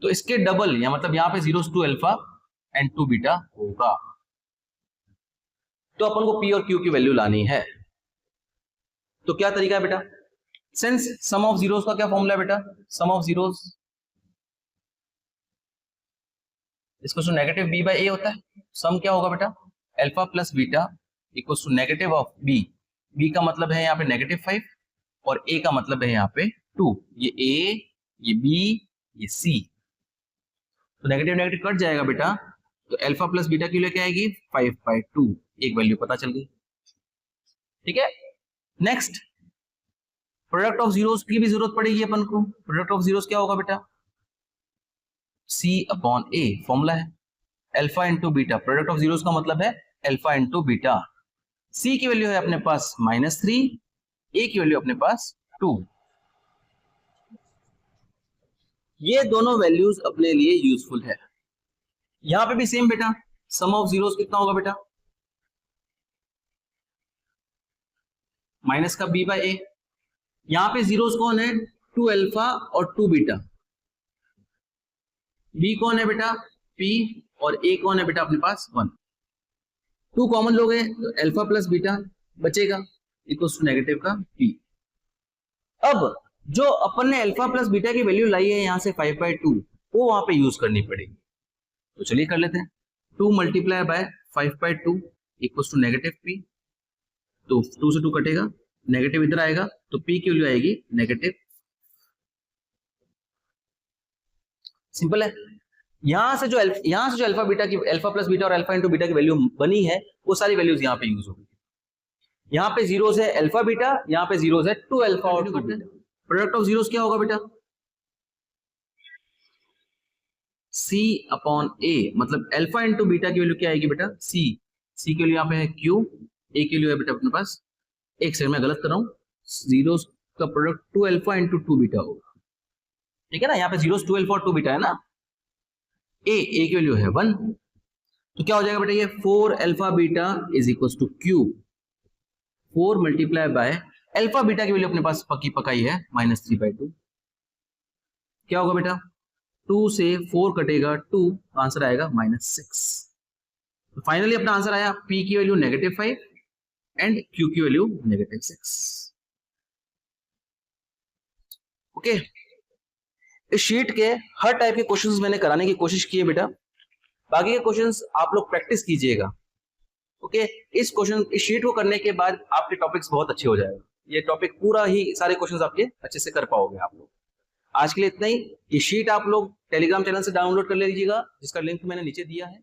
तो इसके डबल, या मतलब यहां पे जीरोस 2 अल्फा एंड 2 बीटा होगा। तो अपन को p और q की वैल्यू लानी है, तो क्या तरीका है बेटा? सिंस सम ऑफ जीरोस का क्या फॉर्मूला है बेटा? सम ऑफ जीरोस इसको to negative b by a होता है। सम क्या होगा बेटा? Alpha plus beta equals to negative of b, b का मतलब है यहाँ पे -5 और a का मतलब है यहाँ पे 2, ये a ये b ये c, तो नेगेटिव नेगेटिव कट जाएगा बेटा, तो अल्फा प्लस बीटा की वैल्यू क्या आएगी? 5/2, एक वैल्यू पता चल गई। ठीक है, नेक्स्ट प्रोडक्ट ऑफ जीरोस की भी जरूरत पड़ेगी अपन को। प्रोडक्ट ऑफ जीरोस क्या होगा बेटा, C अपॉन A फॉर्मूला है, alpha into beta. Product of zeros का मतलब है अल्फा इंटू बीटा। C की वैल्यू है अपने पास -3, A की वैल्यू अपने पास 2। ये दोनों वैल्यूज अपने लिए यूजफुल है। यहां पे भी सेम बेटा, सम ऑफ जीरोस कितना होगा बेटा, माइनस का B बाय A। यहां पे जीरोस कौन है, 2 अल्फा और 2 बीटा। B कौन है बेटा, P, और A कौन है बेटा अपने पास 1। 2 कॉमन लोग हैं तो अल्फा प्लस बीटा बचेगा इक्वल्स टू नेगेटिव का P। अब जो अपन ने अल्फा प्लस बीटा की वैल्यू लाई है यहां से 5/2, वो वहां पे यूज करनी पड़ेगी। तो चलिए कर लेते हैं। 2 multiply by 5/2 equals to negative P। तो 2 से 2 कटेगा, नेगेटिव इधर आएगा तो P की वैल्यू आएगी नेगेटिव। सिंपल है। यहां से जो अल्फा बीटा की, अल्फा प्लस बीटा और अल्फा इंटू बीटा की वैल्यू बनी है वो सारी वैल्यूज यहां पे यूज होगी। यहां पे जीरोस है अल्फा बीटा, यहां पे जीरोस है 2 अल्फा और 2 बीटा। प्रोडक्ट ऑफ जीरोस क्या होगा बेटा, C अपॉन A, मतलब अल्फा इंटू बीटा की वैल्यू क्या आएगी बेटा, C के लिए यहां पे है Q, A के लिए है बेटा अपने पास, एक सेकंड में गलत कर रहा हूं, जीरोस का प्रोडक्ट 2 अल्फा इंटू 2 बीटा होगा। ठीक है ना, यहाँ पे जीरोस 2 अल्फा और 2 बीटा है ना। A की वैल्यू है 1, तो क्या हो जाएगा बेटा ये 4 alpha beta is equals to Q। 4 multiply by alpha beta की वैल्यू अपने पास पक्की पकाई है -3/2। क्या होगा बेटा, 2 से 4 कटेगा 2, आंसर आएगा -6। तो फाइनली अपना आंसर आया P की वैल्यू -5 एंड Q की वैल्यू -6। ओके, इस शीट के हर टाइप के क्वेश्चंस मैंने कराने की कोशिश की है बेटा, बाकी के क्वेश्चंस आप लोग प्रैक्टिस कीजिएगा। ओके, इस शीट को करने के बाद आपके टॉपिक्स बहुत अच्छे हो जाएगा। ये टॉपिक पूरा ही सारे क्वेश्चंस आपके अच्छे से कर पाओगे आप लोग। आज के लिए इतना ही। ये शीट आप लोग टेलीग्राम चैनल से डाउनलोड कर लीजिएगा, जिसका लिंक मैंने नीचे दिया है।